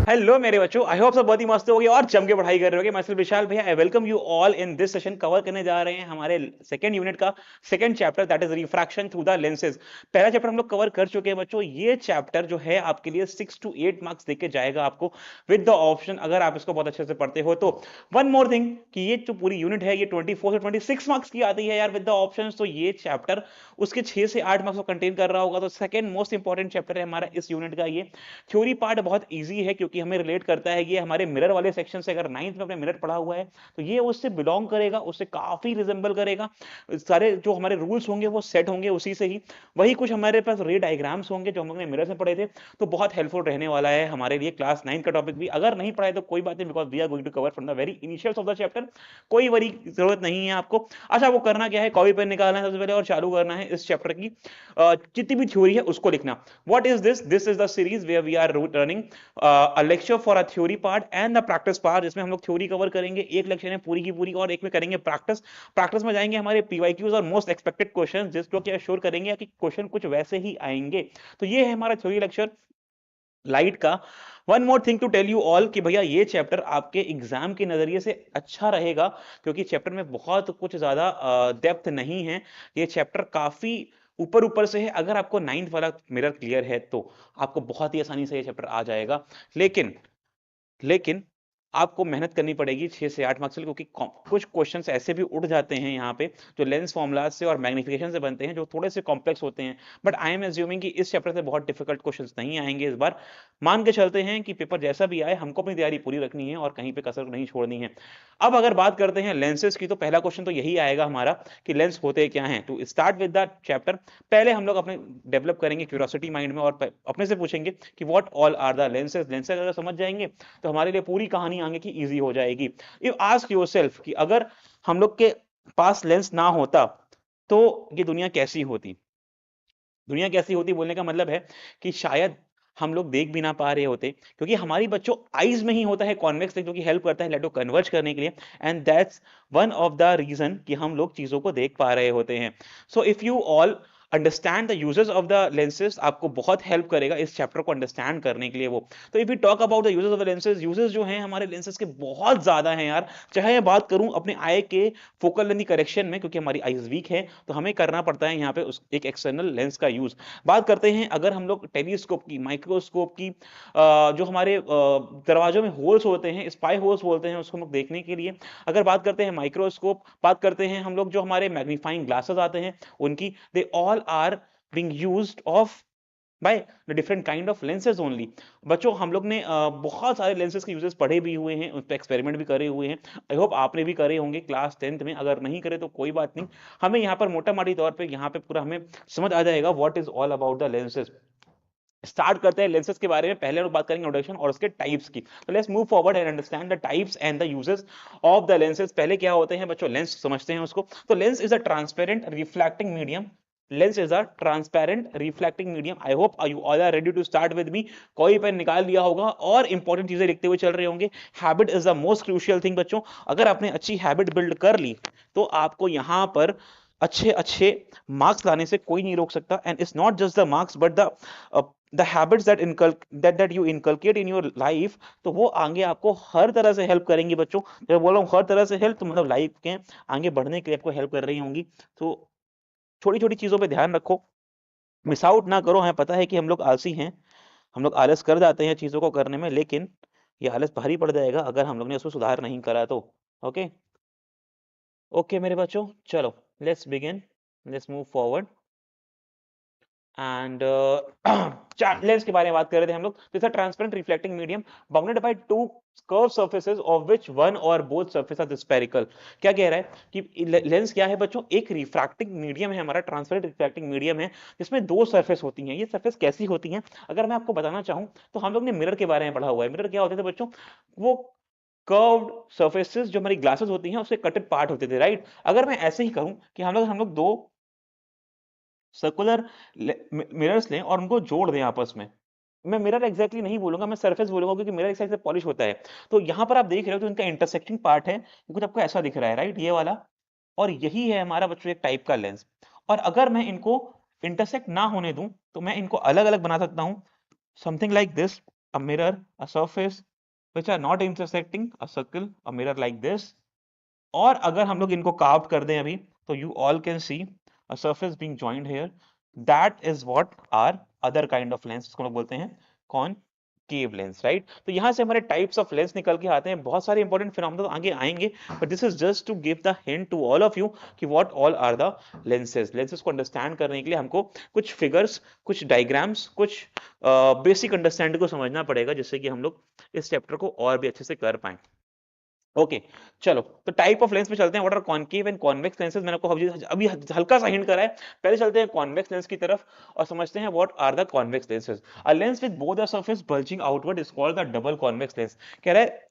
Hello मेरे बच्चों, I hope सब बहुत ही मस्त होगी और जम के पढ़ाई कर रहे होगे। मैं सिर्फ विशाल भैया, I welcome you all in this session. Cover करने जा रहे हैं हमारे सेकंड यूनिट का second chapter, that is refraction through the lenses. पहला चैप्टर हम लोग कवर कर चुके हैं बच्चों। ये चैप्टर जो है आपके लिए 6 to 8 मार्क्स देके जाएगा आपको विद द ऑप्शन, अगर आप इसको बहुत अच्छे से पढ़ते हो तो। वन मोर थिंग कि ये जो पूरी यूनिट है ये 24 से 26 मार्क्स की आती है यार विद द ऑप्शन। तो ये चैप्टर उसके 6 से 8 मार्क्स को कंटेन कर रहा होगा। तो सेकंड मोस्ट इंपॉर्टेंट चैप्टर है हमारा इस यूनिट का ये। थ्योरी पार्ट बहुत इजी है क्योंकि हमें रिलेट करता है ये हमारे मिरर वाले सेक्शन से। अगर 9th में अपने मिरर पढ़ा हुआ है तो ये उससे बिलोंग करेगा, उससे काफी रिजेंबल करेगा। सारे जो हमारे रूल्स होंगे वो सेट होंगे उसी से ही। वही कुछ हमारे पास रे डायग्राम्स होंगे जो हम लोग ने मिरर से पढ़े थे। तो बहुत हेल्पफुल रहने वाला है हमारे लिए क्लास 9 का टॉपिक भी। अगर नहीं पढ़ाए तो कोई बात नहीं, because we are going to cover from the very initials of the chapter. कोई वरी जरूरत नहीं है आपको। अच्छा, वो करना क्या है, कॉपी पेन निकालना है सबसे पहले और चालू करना है इस चैप्टर की जितनी भी थ्योरी है उसको लिखना। What is this? This is the series where we are running a lecture for a theory part and the practice part, जिसमें हम लोग थ्योरी कवर करेंगे एक लेक्चर में पूरी की पूरी, और एक में करेंगे प्रैक्टिस। प्रैक्टिस में जाएंगे हमारे पीवाईक्यूज और मोस्ट एक्सपेक्टेड क्वेश्चन, जिसको क्या श्योर करेंगे कि क्वेश्चन कुछ वैसे ही आएंगे। तो ये है हमारा थ्योरी लेक्चर लाइट का। One more thing to tell you all कि भैया ये चैप्टर आपके एग्जाम के नजरिए से अच्छा रहेगा क्योंकि चैप्टर में बहुत कुछ ज्यादा डेप्थ नहीं है। ये चैप्टर काफी ऊपर ऊपर से है। अगर आपको 9th वाला मिरर क्लियर है तो आपको बहुत ही आसानी से ये चैप्टर आ जाएगा। लेकिन लेकिन आपको मेहनत करनी पड़ेगी 6 से 8 मार्क्स के लिए, क्योंकि कुछ क्वेश्चंस ऐसे भी उठ जाते हैं यहाँ पे जो लेंस फॉर्मुलाज से और मैग्निफिकेशन से बनते हैं, जो थोड़े से कॉम्प्लेक्स होते हैं। बट आई एम एज्यूमिंग कि इस चैप्टर से बहुत डिफिकल्ट क्वेश्चंस नहीं आएंगे इस बार। मान के चलते हैं कि पेपर जैसा भी आए हमको अपनी तैयारी पूरी रखनी है और कहीं पे कसर नहीं छोड़नी है। अब अगर बात करते हैं लेंसेज की, तो पहला क्वेश्चन तो यही आएगा हमारा कि लेंस होते क्या हैं। To start with the chapter, पहले हम लोग अपने डेवलप करेंगे क्यूरियोसिटी माइंड में और अपने से पूछेंगे कि what all are the lenses. Lenses अगर समझ जाएंगे तो हमारे लिए पूरी कहानी आगे की इजी हो जाएगी। यू आस्क योरसेल्फ कि अगर हम लोग के पास लेंस ना होता तो ये दुनिया कैसी होती। दुनिया कैसी होती बोलने का मतलब है कि शायद हम लोग देख भी ना पा रहे होते, क्योंकि हमारी बच्चों आईज में ही होता है कॉन्वेक्स लेंस, जो कि हेल्प करता है लाइट को कन्वर्ज करने के लिए। And that's one of the reason कि हम लोग चीजों को देख पा रहे होते हैं। So if you all understand the uses of the lenses, आपको बहुत हेल्प करेगा इस चैप्टर को अंडरस्टैंड करने के लिए वो। तो if you talk about the uses of the lenses, uses जो हैं हमारे लेंसेज के बहुत ज्यादा हैं यार। चाहे मैं बात करूं अपने आई के फोकल लेंथ करेक्शन में, क्योंकि हमारी आईज वीक है तो हमें करना पड़ता है यहाँ पे एक एक्सटर्नल लेंस का यूज। बात करते हैं अगर हम लोग टेलीस्कोप की, माइक्रोस्कोप की, जो हमारे दरवाजों में होल्स होते हैं, स्पाई होल्स बोलते हैं उसको हम लोग देखने के लिए। अगर बात करते हैं माइक्रोस्कोप, बात करते हैं हम लोग जो हमारे मैग्नीफाइंग ग्लासेस आते हैं उनकी, they all are being used of by the different kind of lenses only। बच्चों हम लोग ने बहुत सारे लेंसेज के यूजेस पढ़े भी हुए हैं, उस पर एक्सपेरिमेंट भी करे हुए हैं। आई होप आपने भी करे होंगे क्लास 10th में। अगर नहीं करे तो कोई बात नहीं, हमें यहाँ पर मोटा माटी तौर पे यहाँ पे पूरा हमें समझ आ जाएगा what is all about the lenses. Start करते हैं लेंसेज के बारे में। पहले हम बात करेंगे इंट्रोडक्शन और उसके टाइप्स की। तो let's move forward and understand the types and the uses of the lenses. पहले क्या होते हैं बच्चों, लेंस समझते हैं उसको। तो lens is a transparent reflecting medium. Lens is a transparent reflecting medium. I hope you all are ready to start with me. कोई पेन निकाल लिया होगा और इंपॉर्टेंट चीजें लिखते हुए चल रहे होंगे। Habit is the most crucial thing बच्चों। अगर आपने अच्छी हैबिट बिल्ड कर ली तो आपको यहां पर अच्छे अच्छे मार्क्स लाने से कोई नहीं रोक सकता। And it's not just the marks but the habits that you inculcate in your life, तो वो आगे आपको हर तरह से हेल्प करेंगी बच्चों। जब बोल रहा हूँ हर तरह से हेल्प, तो मतलब लाइफ के आगे बढ़ने के लिए आपको हेल्प कर रही होंगी। तो छोटी छोटी चीजों पे ध्यान रखो, मिस आउट ना करो। हमें पता है कि हम लोग आलसी हैं, हम लोग आलस कर जाते हैं चीजों को करने में, लेकिन ये आलस भारी पड़ जाएगा अगर हम लोग ने उसको सुधार नहीं करा तो। ओके ओके मेरे बच्चों, चलो let's begin, let's move forward. And lens के बारे में बात कर रहे थे हम लोग। This a transparent reflecting medium bounded by two curve surfaces of which one और बोथ सर्फेस आर स्फेरिकल। क्या कह रहा है कि लेंस क्या है बच्चों, एक रिफ्रैक्टिंग मीडियम है हमारा, ट्रांसपेरेंट रिफ्रैक्टिंग मीडियम है जिसमें दो सरफेस होती हैं। ये सरफेस कैसी होती हैं अगर मैं आपको बताना चाहूं तो हम लोग ने मिरर के बारे में पढ़ा हुआ है। मिरर क्या होते थे बच्चों, वो कर्व्ड सर्फेसेस जो हमारी ग्लासेस होती हैं उसके कटेड पार्ट होते थे, राइट। अगर मैं ऐसे ही कहूं कि हम लोग दो सर्कुलर मिरर्स लें और उनको जोड़ दें आपस में, मैं मिरर एग्जैक्टली नहीं बोलूंगा, मैं सरफेस बोलूंगा क्योंकि मिरर एक साइड से पॉलिश होता है। तो यहां पर आप देख रहे हो तो इनका इंटरसेक्टिंग पार्ट है, कुछ आपको ऐसा दिख रहा है, राइट, ये वाला। और यही है हमारा बच्चों एक टाइप का लेंस। और अगर मैं इनको इंटरसेक्ट ना होने दूं तो मैं इनको अलग अलग बना सकता हूं, something like this. a mirror, a surface which are not intersecting, a circle, a mirror like this. और अगर हम लोग इनको कार्व कर दें अभी, तो you all can see a surface being joined here. That is what are other kind of lens, इसको हम लोग बोलते हैं concave lens, right? तो यहाँ से हमारे types of lens निकल के आते हैं, बहुत सारे important phenomena तो आगे आएंगे, but this is just to give the hint to all of you कि what all are the lenses. lenses को understand करने के लिए हमको कुछ figures, कुछ diagrams, कुछ basic understanding को समझना पड़ेगा, जिससे कि हम लोग इस चैप्टर को और भी अच्छे से कर पाएं. ओके चलो, तो टाइप ऑफ लेंस पे चलते हैं. What are concave and convex lenses, मैंने आपको अभी हल्का सा हिंट करा है. पहले चलते हैं कॉन्वेक्स लेंस की तरफ और समझते हैं what are the convex lenses. A lens with both the surface bulging outward is called the double convex lens. कह रहा है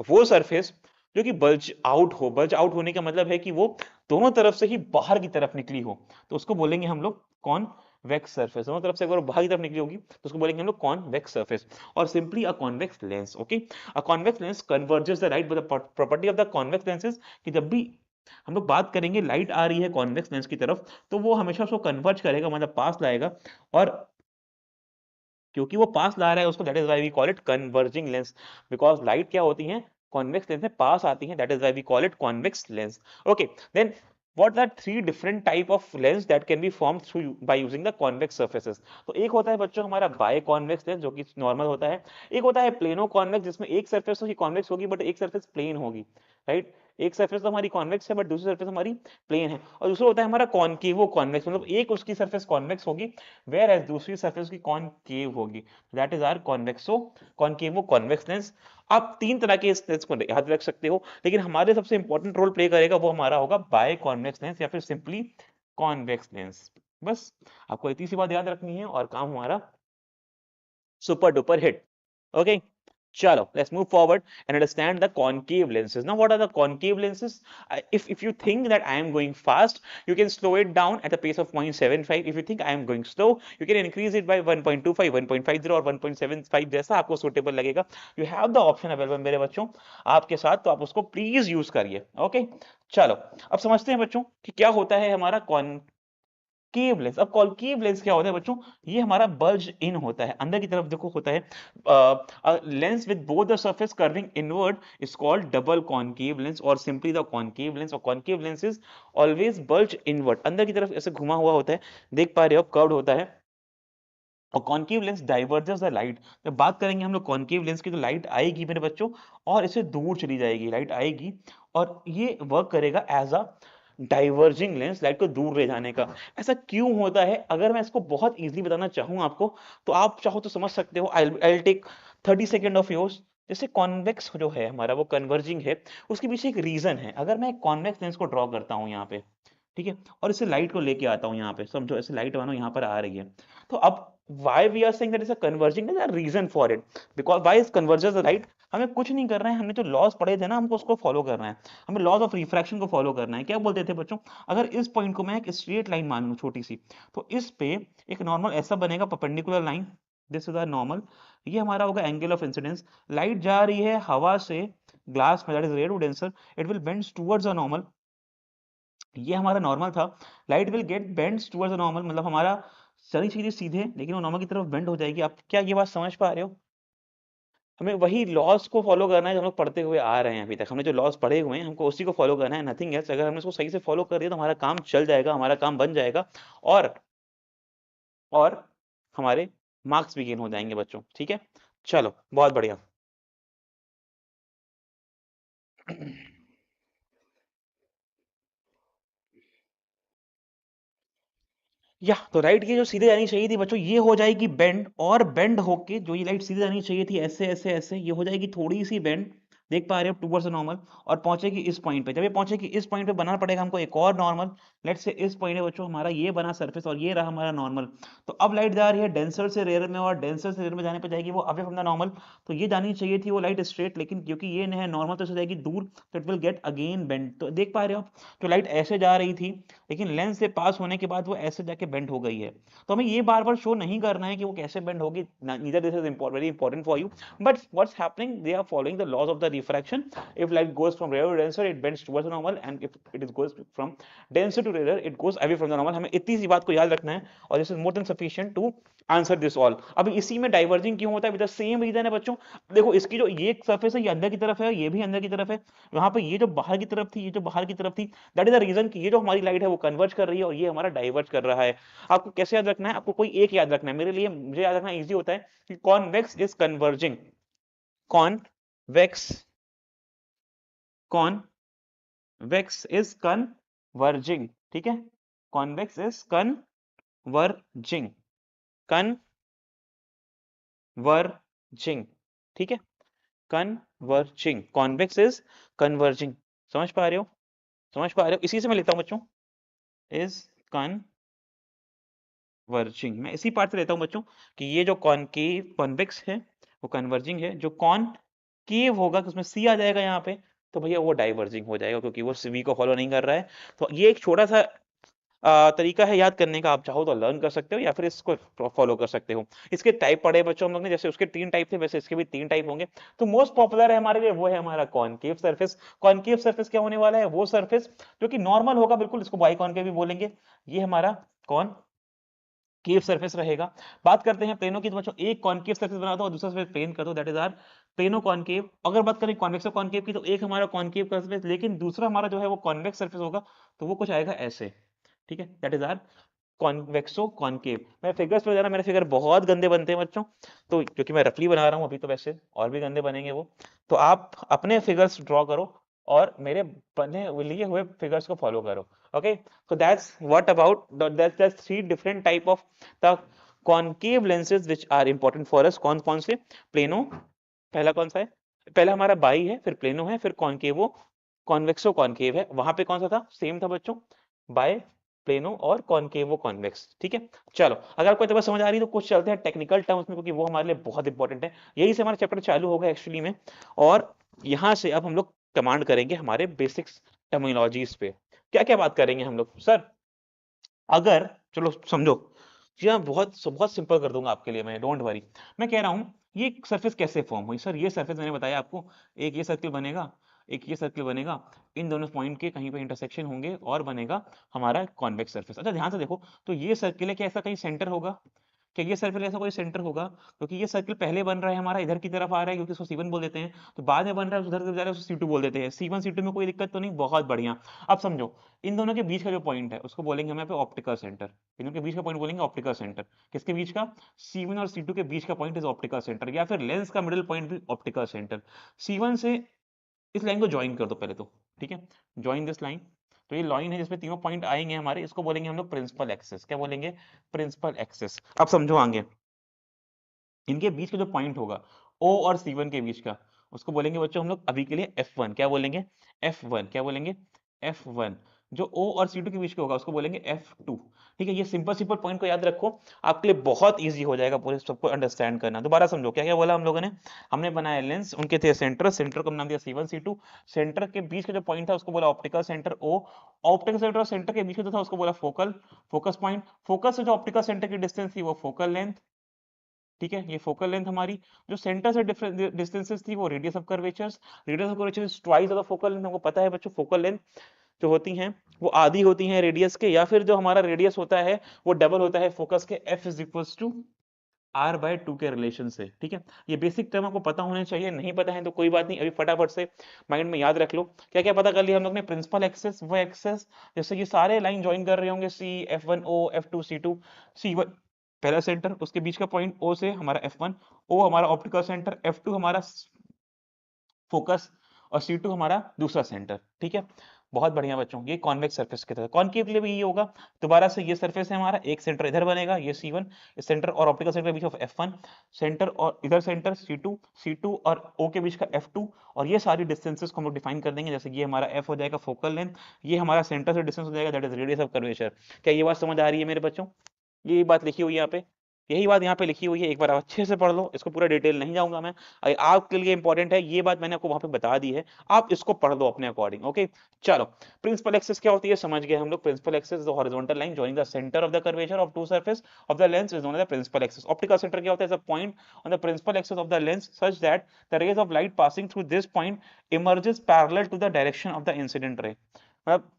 वो सरफेस जो कि बल्ज आउट हो. बल्ज आउट होने का मतलब है कि वो दोनों तरफ से ही बाहर की तरफ निकली हो, तो उसको बोलेंगे हम लोग कॉन्वेक्स सरफेस. दोनों तरफ से अगर बाहर की तरफ निकली होगी तो उसको बोलेंगे हम लोग कॉन्वेक्स सरफेस, और simply a convex lens. Okay, a convex lens converges the light, but the property of the convex lenses कि जब भी हम लोग बात करेंगे लाइट आ रही है कॉन्वेक्स लेंस की तरफ, तो वो हमेशा उसको कन्वर्ज करेगा, मतलब पास लाएगा. और क्योंकि वो पास ला रहा है उसको, that is why we call it converging lens. Because light क्या होती है, कॉन्वेक्स लेंस में पास आती है, that is why we call it convex lens. Okay, then what are three different type of lens that can be formed through by using the convex surfaces. तो एक होता है बच्चों हमारा बाय कॉन्वेक्स लेंस, जो कि नॉर्मल होता है. एक होता है प्लेनो कॉन्वेक्स, जिसमें एक सरफेस तो कॉन्वेक्स होगी बट एक सरफेस प्लेन होगी, राइट. एक सरफेस तो हमारी कॉन्वेक्स है बट दूसरी सरफेस हमारी प्लेन है. और दूसरा होता है हमारा कॉनकेवो कॉन्वेक्स, मतलब एक उसकी सरफेस कॉन्वेक्स होगी वेयर एज दूसरी सरफेस की कॉनकेव होगी, that is our convexo concavo convex lens. आप तीन तरह के इस लेंस को याद रख सकते हो, लेकिन हमारे सबसे इंपॉर्टेंट रोल प्ले करेगा वो हमारा होगा बाय कॉन्वेक्स लेंस या फिर सिंपली कॉन्वेक्स लेंस. बस आपको इतनी सी बात याद रखनी है और काम हमारा सुपर डुपर हिट. ओके चलो, let's move forward and understand the concave lenses. Now what are the concave lenses? If you think that I am going fast, you can slow it down at a pace of 0.75. If you think I am going slow, you can increase it by 1.25, 1.50 और 1.75, जैसा आपको suitable लगेगा. You have the option available मेरे बच्चों आपके साथ, तो आप उसको प्लीज यूज करिए. ओके चलो, अब समझते हैं बच्चों कि क्या होता है हमारा केव लेंस. अब कॉनकेव लेंस क्या होता है बच्चों, ये हमारा बल्ज इन होता है, अंदर की तरफ देखो होता है. Lens with both the surface curving inward is called double concave lens और सिंपली द कॉनकेव लेंस. और concave lens is always bulge inward, अंदर की तरफ ऐसे घुमा हुआ होता है, देख पा रहे हो, कर्व्ड होता है. और concave lens diverges the light. जब बात करेंगे हम लोग कॉनकेव लेंस की, तो लाइट आएगी मेरे बच्चों और इसे दूर चली जाएगी, लाइट आएगी और ये वर्क करेगा as a diverging lens, light को दूर ले जाने का. ऐसा क्यों होता है, अगर मैं इसको बहुत इजीली बताना चाहूँ आपको, तो आप चाहो तो समझ सकते हो. I take 30 second of yours. जैसे कॉन्वेक्स जो है हमारा वो कन्वर्जिंग है, उसके पीछे एक रीजन है. अगर मैं एक कॉन्वेक्स लेंस को ड्रॉ करता हूँ यहाँ पे, ठीक है, और इसे लाइट को लेके आता हूँ यहाँ पे, समझो ऐसे लाइट मानो यहाँ पर आ रही है, तो अब why we are saying that it's a converging, there's a reason for it. Because why is converges the light? हमें कुछ नहीं करना है, हमने जो लॉज पढ़े थे ना, हमको उसको फॉलो करना है. हमें लॉज ऑफ रिफ्रैक्शन को फॉलो करना है. क्या बोलते थे बच्चों, अगर इस पॉइंट को मैं एक स्ट्रेट लाइन मान लूं छोटी सी, तो इस पे एक नॉर्मल ऐसा बनेगा perpendicular line, this is the normal. ये हमारा होगा एंगल ऑफ इंसिडेंस. लाइट जा रही है हवा से ग्लास में, that is red denser, it will bends towards a normal. ये हमारा नॉर्मल था. Light will get bends towards the normal, मतलब हमारा चली सीधे सीधे, लेकिन वो नॉर्मल की तरफ बेंड हो जाएगी. आप क्या ये बात समझ पा रहे हो? हमें वही लॉस को फॉलो करना है जो हम लोग पढ़ते हुए आ रहे हैं अभी तक. हमने जो लॉस पढ़े हुए हैं हमको उसी को फॉलो करना है, नथिंग एल्स. अगर हमने उसको सही से फॉलो कर दिया तो हमारा काम चल जाएगा, हमारा काम बन जाएगा और और हमारे मार्क्स भी गेन हो जाएंगे बच्चों. ठीक है चलो, बहुत बढ़िया. या तो राइट की जो सीधे जानी चाहिए थी बच्चों, ये हो जाएगी बेंड, और बेंड होके जो ये लाइट सीधे जानी चाहिए थी ऐसे ऐसे ऐसे, ये हो जाएगी थोड़ी सी बेंड, देख पा रहे हो, टूवर्ड्स नॉर्मल, और पहुंचेगी इस पॉइंट पे. जब ये पहुंचेगी इस पॉइंट पे, बनाना पड़ेगा हमको एक और नॉर्मल. लेट्स से इस पॉइंट है बच्चों हमारा ये बना सरफेस और ये रहा हमारा नॉर्मल. तो अब लाइट जा रही है डेंसर से रेयर में, और डेंसर से रेयर में जाने पे जाएगी वो अवे फ्रॉम द नॉर्मल. तो ये जानी चाहिए थी वो लाइट स्ट्रेट, लेकिन क्योंकि ये है नॉर्मल तो जाएगी दूर, तो it will get again bend. तो देख पा रहे हो, तो लाइट ऐसे जा रही थी, लेकिन लेंस से पास होने के बाद वो ऐसे जाके बेंड हो गई है. तो हमें ये बार बार शो नहीं करना है कि वो कैसे बेंड होगी, neither this is very important for you, but what's happening, they are following the laws of the refraction. If light goes from rarer to denser, it bends towards the normal, and if it is goes from denser to rarer, it goes away from the normal. हमें इतनी सी बात को याद रखना है, और this is more than sufficient to answer this all. अब इसी में डाइवर्जिंग क्यों होता है? विद द सेम रीजन है बच्चों। देखो इसकी जो ये सरफेस है ये अंदर की तरफ है, ये भी अंदर की तरफ है, वहां पे ये जो बाहर की तरफ थी, ये जो बाहर की तरफ थी, दैट इज द रीजन कि ये जो हमारी लाइट है वो कन्वर्ज कर रही है और ये हमारा डाइवर्ज कर रहा है। आपको कैसे याद रखना है? आपको कोई एक याद रखना है, मेरे लिए मुझे याद रखना इजी होता है कि convex is converging, convex, convex is converging, ठीक है, कॉन्वेक्स इज कन्वर्जिंग, कन्वर्जिंग, ठीक है, कन्वर्जिंग, कॉन्वेक्स इज कन्वर्जिंग। समझ पा रहे हो? समझ पा रहे हो? इसी से मैं लेता हूं बच्चों, इज कन्वर्जिंग। मैं इसी पार्ट से लेता हूं बच्चों कि ये जो कॉनकेव कॉन्वेक्स है वो कन्वर्जिंग है, जो कॉनकेव होगा उसमें सी आ जाएगा यहाँ पे, तो भैया वो डाइवर्जिंग हो जाएगा क्योंकि वो सी को फॉलो नहीं कर रहा है। तो ये एक छोटा सा तरीका है याद करने का, आप चाहो तो लर्न कर सकते हो या फिर इसको फॉलो कर सकते हो। इसके टाइप पढ़े बच्चों हम लोग ने, जैसे उसके 3 टाइप थे वैसे इसके भी 3 टाइप होंगे। तो मोस्ट पॉपुलर है हमारे लिए वो है हमारा कॉनकेव सरफेस। कॉनकेव सरफेस क्या होने वाला है? वो सरफेस जो कि नॉर्मल होगा बिल्कुल, इसको बाई कॉनकेव भी बोलेंगे। ये हमारा कॉनकेव सरफेस रहेगा। बात करते हैं प्लेनो की, तो बच्चों एक कॉनकेव सरफेस बना दो और दूसरा सरफेस प्लेन कर दो, that is our plano concave. अगर बात करें कॉन्वेक्स और कॉनकेव की, तो एक हमारा कॉनकेव का सरफेस, लेकिन दूसरा हमारा जो है वो कॉन्वेक्स सरफेस होगा, तो वो कुछ आएगा ऐसे, ठीक है, that is our convexo concave. मैं फिगर्स पे जाना, मेरे फिगर बहुत गंदे बनते हैं बच्चों, तो क्योंकि मैं रफली बना रहा हूँ अभी, तो वैसे और भी गंदे बनेंगे वो, तो आप अपने फिगर्स ड्रॉ करो और मेरे बने लिए हुए फिगर्स को फॉलो करो। Okay, so that's what about that's 3 different type of the concave lenses which are important for us. कौन कौन से? प्लेनो, पहला कौन सा है? पहला हमारा बाई है, फिर प्लेनो है, फिर कॉनकेवो, कॉन्वेक्सो कॉनकेव है। वहां पे कौन सा था? सेम था बच्चों, बाय, प्लेनो और कॉनकेवो कॉन्वेक्स, ठीक है। चलो, अगर आपको तो समझ आ रही है तो कुछ चलते हैं टेक्निकल टर्म्स में, क्योंकि वो हमारे लिए बहुत इंपॉर्टेंट है। यही से हमारा चैप्टर चालू होगा एक्चुअली में, और यहाँ से अब हम लोग कमांड करेंगे हमारे बेसिक्स टर्मिनोलॉजीज पे। क्या क्या बात करेंगे हम लोग सर? अगर चलो समझो जी, हाँ बहुत बहुत सिंपल कर दूंगा आपके लिए मैं, डोंट वरी। मैं कह रहा हूँ ये सरफेस कैसे फॉर्म हुई? सर ये सरफेस मैंने बताया आपको, एक ये सर्कल बनेगा, एक ये सर्कल बनेगा, इन दोनों पॉइंट के कहीं पे इंटरसेक्शन होंगे और बनेगा हमारा कॉन्वेक्स सरफेस। अच्छा ध्यान से देखो, तो ये सर्कल है, क्या ऐसा कहीं सेंटर होगा? क्या ये सर्कल ऐसा कोई सेंटर होगा? क्योंकि ये सर्कल पहले बन रहा है हमारा, इधर की तरफ आ रहा है क्योंकि इसको C1 बोल देते हैं, तो बाद में बन रहा है उधर जा रहा है उसको C2 बोल देते हैं। C1 C2 में कोई दिक्कत तो नहीं, बहुत बढ़िया। अब समझो, इन दोनों के बीच का जो पॉइंट है उसको बोलेंगे हम यहाँ पे ऑप्टिकल सेंटर। इन दोनों के बीच का पॉइंट बोलेंगे ऑप्टिकल सेंटर। किसके बीच का? C1 और C2 के बीच का पॉइंट इज ऑप्टिकल सेंटर, या फिर लेंस का मिडिल पॉइंट भी ऑप्टिकल सेंटर। C1 से इस लाइन को ज्वाइन कर दो पहले तो, ठीक है, ज्वाइन दिस लाइन। तो ये लाइन है जिसमें तीनों पॉइंट आएंगे हमारे, इसको बोलेंगे हम लोग प्रिंसिपल एक्सिस। क्या बोलेंगे? Principal axis. अब समझो आगे, इनके बीच का जो पॉइंट होगा O और C1 के बीच का, उसको बोलेंगे बच्चों हम लोग अभी के लिए F1। क्या बोलेंगे? F1। क्या बोलेंगे? F1। जो O और C2 के बीच का होगा उसको बोलेंगे F2। ठीक है, ये सिंपल सिंपल पॉइंट को याद रखो, आपके लिए बहुत इजी हो जाएगा पूरे सबको अंडरस्टैंड करना। दोबारा समझो क्या क्या बोला हम लोगों ने। हमने बनाया लेंस, उनके थे सेंटर, सेंटर को नाम दिया C1 C2। सेंटर के बीच का जो पॉइंट था उसको बोला optical centre O। Optical centre और सेंटर के बीच का जो था उसको बोला फोकल, फोकस पॉइंट। फोकस से जो ऑप्टिकल सेंटर की डिस्टेंस थी वो फोकल लेंथ, ठीक है, ये फोकल लेंथ हमारी। जो सेंटर से डिफरेंट डिस्टेंसेस थी वो radius of curvatures. Radius of curvature is twice of the focal length. हमको पता है बच्चों फोकल लेंथ जो होती हैं वो आधी होती हैं रेडियस के, या फिर जो हमारा रेडियस होता है वो डबल होता है फोकस के। F is equals to R/2 के रिलेशन से, ठीक है। ये बेसिक टर्म आपको पता होने चाहिए, नहीं पता है तो कोई बात नहीं, अभी फटाफट से माइंड में याद रख लो। क्या क्या पता कर लिया हम लोग ने? प्रिंसिपल एक्सेस, वो एक्सेस जैसे ये सारे लाइन ज्वाइन कर रहे होंगे, C, F1 O, F2 C2। C1 पहला सेंटर, उसके बीच का पॉइंट O से हमारा F1, O हमारा ऑप्टिकल सेंटर, F2 हमारा फोकस, और C2 हमारा दूसरा सेंटर, ठीक है। बहुत बढ़िया बच्चों, ये कॉन्वेक्स सरफेस की तरह। कॉनकेव के लिए भी ये होगा। दोबारा से ये सरफेस है हमारा, एक सेंटर इधर बनेगा ये C1, इस सेंटर और ऑप्टिकल सेंटर के बीच ऑफ F1, सेंटर और इधर सेंटर C2, C2 और O के बीच का F2। और ये सारी डिस्टेंसेस को हम लोग डिफाइन कर देंगे, जैसे ये हमारा F हो जाएगा फोकल लेंथ, ये हमारा सेंटर से डिस्टेंस हो जाएगा that is radius of curvature. क्या ये बात समझ आ रही है मेरे बच्चों? ये बात लिखी हुई है यहाँ पे। यही बात यहाँ पे लिखी हुई है, एक बार आप अच्छे से पढ़ लो, इसको पूरा डिटेल नहीं जाऊंगा मैं, अगर आपके लिए इंपॉर्टेंट है ये बात मैंने आपको वहां पे बता दी है, आप इसको पढ़ लो अपने अकॉर्डिंग। ओके चलो, प्रिंसिपल एक्सिस क्या होती है समझ गए हम लोग। Principal axis the horizontal line joining the centre of the curvature of two surface of the lens is known as the principal axis. Optical centre क्या होता है, the point on the principal axis of the lens such that the rays of light passing through this point emerges parallel to the direction of the incident ray. मतलब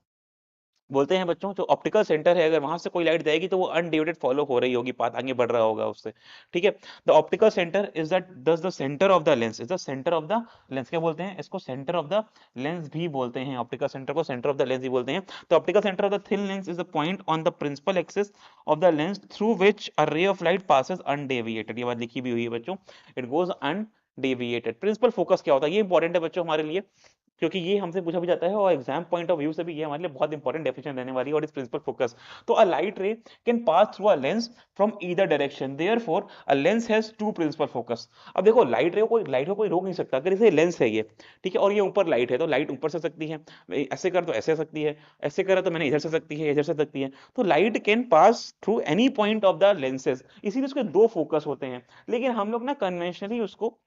बोलते हैं बच्चों, जो optical centre है अगर वहां से कोई लाइट जाएगी तो वो अनडिवाइडेड फॉलो हो रही होगी, पाथ आगे बढ़ रहा होगा उससे, ठीक है। The optical centre is that this the centre of the lens, is the centre of the lens. क्या बोलते हैं इसको, सेंटर ऑफ द लेंस भी बोलते हैं, ऑप्टिकल सेंटर को सेंटर ऑफ द लेंस भी बोलते हैं। The optical centre of the thin lens is the point on the principal axis of the lens through which a ray of light passes undeviated. ये बात लिखी भी हुई है बच्चों, it goes undeviated. Principal focus क्या होता है, ये इंपॉर्टेंट है बच्चों हमारे लिए, क्योंकि ये हमसे पूछा भी जाता है और एग्जाम पॉइंट ऑफ व्यू से भी ये हमारे लिए बहुत इंपॉर्टेंट डेफिनेशन रहने वाली है। और इस प्रिंसिपल फोकस, तो a light ray can pass through a lens from either direction, therefore a lens has two principal focus. अब देखो लाइट को कोई रोक नहीं सकता, अगर इसे लेंस है ये, ठीक है, और ये ऊपर लाइट है तो लाइट ऊपर से सकती है, ऐसे कर तो ऐसे आ सकती है, ऐसे करा तो मैंने इधर से सकती है, इधर से सकती है। तो light can pass through any point of the lenses, इसीलिए उसके दो फोकस होते हैं। लेकिन हम लोग ना कन्वेंशनली उसको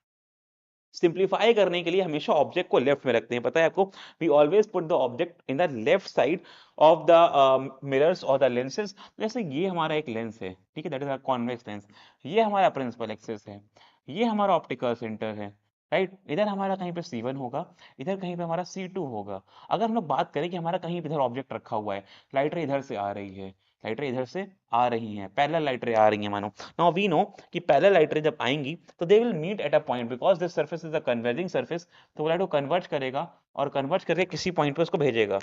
सिंप्लीफाई करने के लिए हमेशा ऑब्जेक्ट को लेफ्ट में रखते हैं, पता है आपको। We always put the object in the left side of the mirrors और द लेंसेज। जैसे ये हमारा एक लेंस है, ठीक है, दैट इज कॉन्वेक्स लेंस, ये हमारा प्रिंसिपल एक्सिस है, ये हमारा ऑप्टिकल सेंटर है, राइट। इधर हमारा कहीं पे C1 होगा, इधर कहीं पे हमारा C2 होगा। अगर हम लोग बात करें कि हमारा कहीं इधर ऑब्जेक्ट रखा हुआ है, लाइट रे इधर से आ रही है, लाइट रे इधर से आ रही हैं, पैरेलल लाइट रे आ रही हैं मानो। नाउ वी नो कि पैरेलल लाइट रे जब आएंगी तो they will meet at a point, because this surface is a converging surface. तो वो लाइट को कन्वर्ज करेगा और कन्वर्ज करके किसी पॉइंट पे उसको भेजेगा,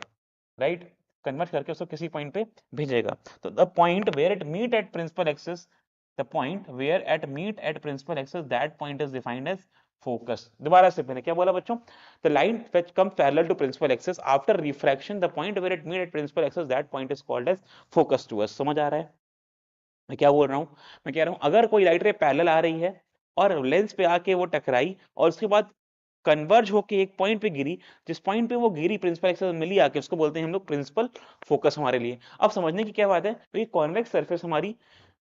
राइट, कन्वर्ट करके उसको किसी पॉइंट पे भेजेगा। तो the point where it meet at principal axis, the point where at meet at principal axis, that point is defined as focus. दोबारा से मैंने क्या बोला बच्चों, the line which comes parallel to principal axis after refraction, the point where it meet at principal axis, that point is called as focus to us। समझ आ रहा है मैं क्या बोल रहा हूँ, मैं कह रहा हूँ अगर कोई लाइट रे पैरेलल आ रही है और लेंस पे आके वो टकराई और उसके बाद कन्वर्ज होके एक पॉइंट पे गिरी, जिस पॉइंट पे वो गिरी प्रिंसिपल एक्सिस मिली आके, उसको बोलते हैं हम लोग प्रिंसिपल फोकस हमारे लिए। अब समझने की क्या बात है, तो ये कॉन्वेक्स सरफेस हमारी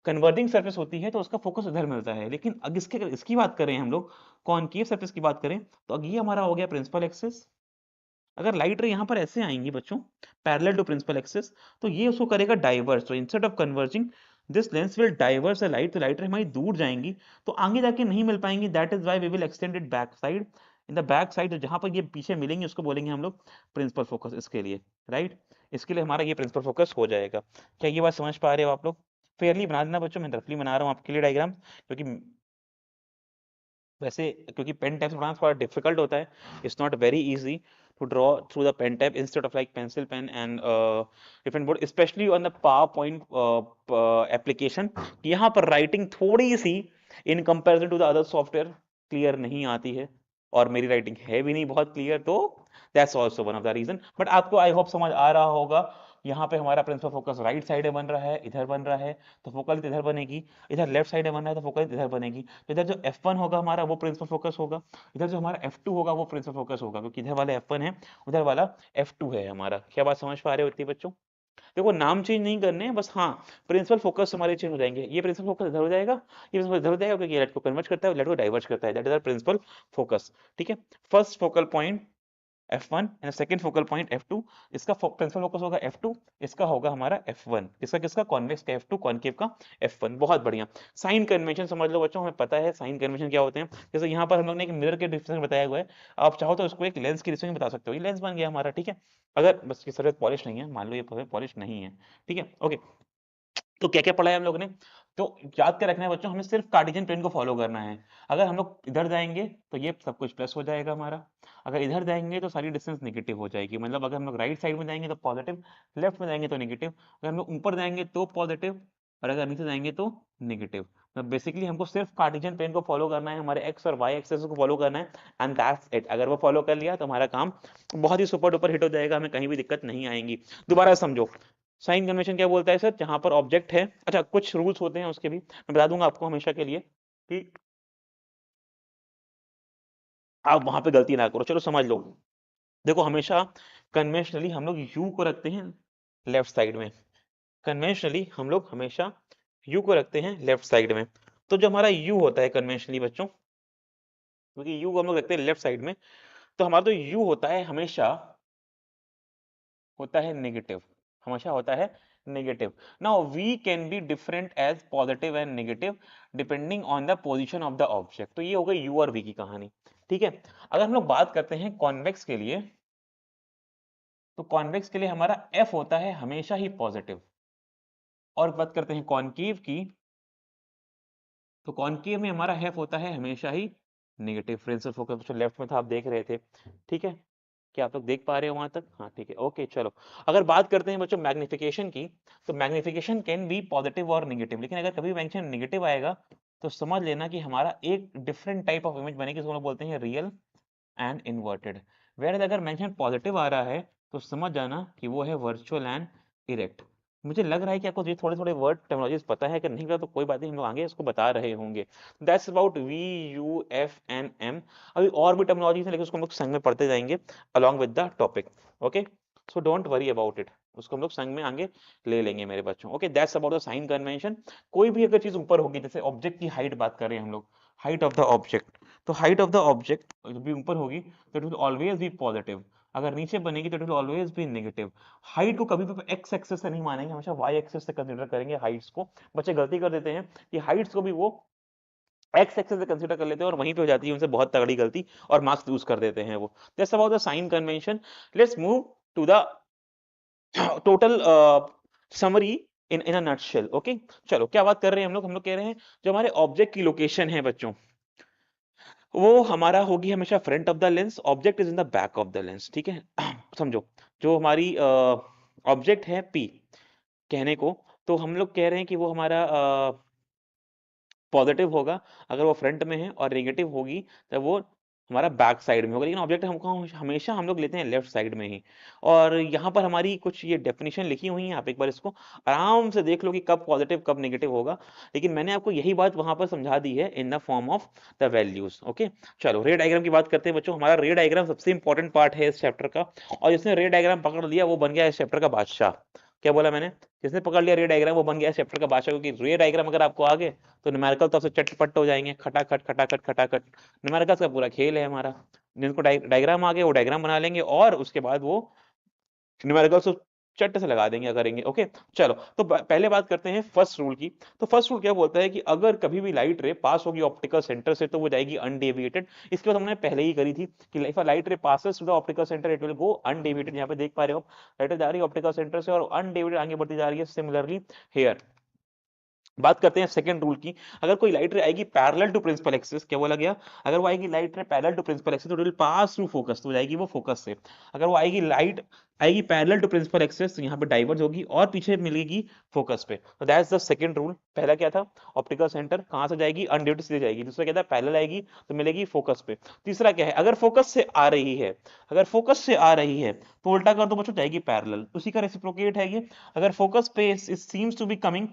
कन्वर्जिंग सरफेस होती है तो उसका फोकस इधर मिलता है। लेकिन अगर इसकी बात करें हम लोग, कॉनकेव सरफेस की बात करें, तो अब ये हमारा हो गया प्रिंसिपल एक्सिस। अगर लाइट रे यहाँ पर ऐसे आएंगी बच्चों पैरेलल टू प्रिंसिपल एक्सिस, तो ये उसको करेगा डाइवर्स। तो instead of converging this lens will diverse the light, तो लाइट रे हमारी दूर जाएंगी तो आगे जाके नहीं मिल पाएंगी। That is why we will extend it back side, in the back side जहां पर ये पीछे मिलेंगे उसको बोलेंगे हम लोग प्रिंसिपल फोकस, इसके लिए, राइट, इसके लिए हमारा ये प्रिंसिपल फोकस हो जाएगा। क्या ये बात समझ पा रहे हो आप लोग? फेयरली बना देना बच्चों, मैं रफली बना रहा हूँ आपके लिए डायग्राम, क्योंकि वैसे क्योंकि पेन टैब से बनाना थोड़ा डिफिकल्ट होता है, it's not very easy to draw through the pen tab instead of like pencil pen and different board, especially on the PowerPoint application। यहाँ पर राइटिंग थोड़ी सी in comparison to the other software clear नहीं आती है, और मेरी writing है भी नहीं बहुत क्लियर, तो that's also one of the reason। But आपको आई होप समझ आ रहा होगा। यहाँ पे हमारा प्रिंसिपल फोकस राइट साइड में बन रहा है, इधर बन रहा है तो फोकल इधर बनेगी, इधर लेफ्ट साइड में बन रहा है तो फोकल इधर बनेगी। तो इधर जो F1 होगा हमारा वो प्रिंसिपल फोकस होगा, इधर जो हमारा F2 होगा वो प्रिंसिपल फोकस होगा, क्योंकि इधर वाला F1 है, उधर वाला F2 है हमारा। क्या बात समझ पा रहे होती है बच्चों? देखो नाम चेंज नहीं करने हैं बस, हाँ प्रिंसिपल फोकस हमारे चेंज हो जाएंगे। ये प्रिंसिपल फोकस इधर हो जाएगा, ये प्रिंसिपल इधर हो जाएगा, क्योंकि लाइट को कन्वर्ट करता है, लाइट को डाइवर्ट करता है, that is our principal focus, ठीक है। First focal point F1 and second focal point F2, इसका प्रिंसिपल फोकस होगा F2, इसका होगा हमारा F1, इसका किसका, कॉन्वेक्स का F2, कॉनकेव का F1। बहुत बढ़िया। साइन कन्वेंशन समझ लो बच्चों, हमें पता है साइन कन्वेंशन क्या होते हैं। जैसे यहाँ पर हम लोग ने एक मिरर के डिफरेंस बताया हुआ है, आप चाहो तो उसको एक लेंस के डिफरेंस बता सकते हो, ये लेंस बन गया हमारा, ठीक है। अगर बस ये सरफेस पॉलिश नहीं है, मान लो ये पॉलिश नहीं है, ठीक है, ओके। तो क्या क्या पढ़ा है हम लोगों ने, तो याद कर रखना है बच्चों, हमें सिर्फ कार्टेशियन प्लेन को फॉलो करना है। अगर हम लोग इधर जाएंगे तो ये सब कुछ प्लस हो जाएगा हमारा, अगर इधर जाएंगे तो सारी डिस्टेंस नेगेटिव हो जाएगी। मतलब अगर हम लोग राइट साइड में जाएंगे तो पॉजिटिव, लेफ्ट में जाएंगे तो नेगेटिव, अगर हम लोग ऊपर जाएंगे तो पॉजिटिव, और अगर नीचे जाएंगे तो नेगेटिव। तो बेसिकली हमको सिर्फ कार्टेशियन प्लेन को फॉलो करना है, हमारे एक्स और वाई एक्सेस को फॉलो करना है, एंड दैट्स इट। अगर वो फॉलो कर लिया तो हमारा काम बहुत ही सुपर डुपर हिट हो जाएगा, हमें कहीं भी दिक्कत नहीं आएगी। दोबारा समझो, साइन कन्वेंशन क्या बोलता है सर, जहां पर ऑब्जेक्ट है, अच्छा कुछ रूल्स होते हैं उसके भी मैं बता दूंगा आपको हमेशा के लिए, कि आप वहां पे गलती ना करो। चलो समझ लो, देखो हमेशा कन्वेंशनली हम लोग यू को रखते हैं लेफ्ट साइड में, कन्वेंशनली हम लोग हमेशा यू को रखते हैं लेफ्ट साइड में। तो जो हमारा यू होता है कन्वेंशनली बच्चों, क्योंकि यू को हम लोग रखते हैं लेफ्ट साइड में, तो हमारा जो यू होता है हमेशा होता है नेगेटिव, हमेशा होता है negative. Now we can be different as positive and negative depending on the position of the object. तो ये हो गई यू और वी की कहानी, ठीक है। अगर हम लोग बात करते हैं कॉन्वेक्स के लिए, तो कॉन्वेक्स के लिए हमारा एफ होता है हमेशा ही पॉजिटिव। और बात करते हैं कॉनकेव की, तो कॉनकेव में हमारा एफ होता है हमेशा ही नेगेटिव। प्रिंसिपल फोकस जो लेफ्ट में था आप देख रहे थे, ठीक है। क्या आप लोग देख पा रहे हो वहां तक? हाँ ठीक है, ओके चलो। अगर बात करते हैं बच्चों मैग्निफिकेशन की, तो मैग्निफिकेशन कैन बी पॉजिटिव और नेगेटिव, लेकिन अगर कभी मैग्निफिकेशन नेगेटिव आएगा तो समझ लेना कि हमारा एक डिफरेंट टाइप ऑफ इमेज बनेगी, जिसको हम लोग बोलते हैं रियल एंड इन्वर्टेड। वेयर अगर मैग्निफिकेशन पॉजिटिव आ रहा है तो समझ जाना कि वो है वर्चुअल एंड इरेक्ट। मुझे लग रहा है कि आपको ये थोड़े थोड़े वर्ड टर्मिनोलॉजीज पता है, कि नहीं पता तो कोई बात नहीं, हम लोग आगे इसको बता रहे होंगे। That's about V U F and M. अभी और भी टर्मिनोलॉजीज है लेकिन उसको हम लोग संग में पढ़ते जाएंगे along with the topic, okay. So don't worry about it, उसको हम लोग संग में आगे ले लेंगे मेरे बच्चों, okay. That's about the sign convention. कोई भी अगर चीज ऊपर होगी, जैसे ऑब्जेक्ट की हाइट बात कर रहे हैं हम लोग, हाइट ऑफ द ऑब्जेक्ट, तो हाइट ऑफ द ऑब्जेक्ट जब भी ऊपर होगी तो it will always be positive, अगर नीचे बनेगी तो it will always be negative. Height को कभी भी एक्स एक्सेस से नहीं मानेंगे, हमेशा वाई एक्सेस से कंसीडर करेंगे हाइट्स को। बच्चे गलती कर देते हैं कि हाइट्स को भी वो एक्स एक्सेस से कंसीडर कर लेते हैं और वहीं पे हो जाती है उनसे बहुत तगड़ी गलती और मार्क्स लूज कर देते हैं वो। That's about the sign convention. Let's move to the total summary in a nutshell, okay. चलो क्या बात कर रहे हैं हम लोग कह रहे हैं जो हमारे ऑब्जेक्ट की लोकेशन है बच्चों, वो हमारा होगी हमेशा front of the lens, object is in the back of the lens, ठीक है। समझो, जो हमारी ऑब्जेक्ट है पी कहने को, तो हम लोग कह रहे हैं कि वो हमारा पॉजिटिव होगा अगर वो फ्रंट में है, और नेगेटिव होगी तब वो हमारा बैक साइड में होगा। लेकिन ऑब्जेक्ट हमको हमेशा हम लोग लेते हैं लेफ्ट साइड में ही। और यहाँ पर हमारी कुछ ये डेफिनेशन लिखी हुई है, आप एक बार इसको आराम से देख लो कि कब पॉजिटिव कब नेगेटिव होगा। लेकिन मैंने आपको यही बात वहां पर समझा दी है in the form of the values, okay. चलो रे डायग्राम की बात करते हैं बच्चों। हमारा रे डायग्राम सबसे इंपॉर्टेंट पार्ट है इस चैप्टर का, और जिसने रे डायग्राम पकड़ लिया वो बन गया इस चैप्टर का बादशाह। क्या बोला मैंने? जिसने पकड़ लिया रे डायग्राम वो बन गया इस चैप्टर का बादशाह, क्योंकि रे डायग्राम अगर आपको आ गए तो न्यूमेरिकल तो आपसे चटपट हो जाएंगे, खटाखट खटाखट खटाखट। न्यूमेरिकल्स का पूरा खेल है हमारा। जिनको डायग्राम आ गए वो डायग्राम बना लेंगे और उसके बाद वो न्यूमेरिकल्स को चट से लगा देंगे करेंगे, ओके। चलो तो पहले बात करते हैं फर्स्ट रूल की। तो फर्स्ट रूल क्या बोलता है कि अगर कभी भी लाइट रे पास होगी ऑप्टिकल सेंटर से तो वो जाएगी अनडेविएटेड। इसके बाद हमने पहले ही करी थी कि if light ray passes to the optical centre it will go undeviated. यहाँ पे देख पा रहे हो लाइट जा रही है ऑप्टिकल सेंटर से और अनडेविएटेड आगे बढ़ती जा रही है। सिमिलरली हेयर बात करते हैं सेकंड रूल की। अगर कोई लाइट रे आएगी पैरेलल टू प्रिंसिपल एक्सिस, क्या बोला गया? अगर वो आएगी light ray parallel to principal axis तो it will pass through focus, तो जाएगी वो फोकस से। अगर वो आएगी लाइट आएगी पैरेलल टू प्रिंसिपल एक्सिस तो यहाँ पे डाइवर्ज होगी और पीछे मिलेगी फोकस पे। तो दैट्स द सेकंड रूल। पहला क्या था? ऑप्टिकल सेंटर कहाँ से जाएगी? अनडिविएटेड से जाएगी। दूसरा क्या था? पैरेलल आएगी तो मिलेगी फोकस पे। तीसरा क्या है? अगर फोकस से आ रही है, अगर फोकस से आ रही है तो उल्टा कर दो बच्चों, जाएगी पैरेलल। उसी का रेसिप्रोकेट है ये। अगर फोकस पे it seems to be coming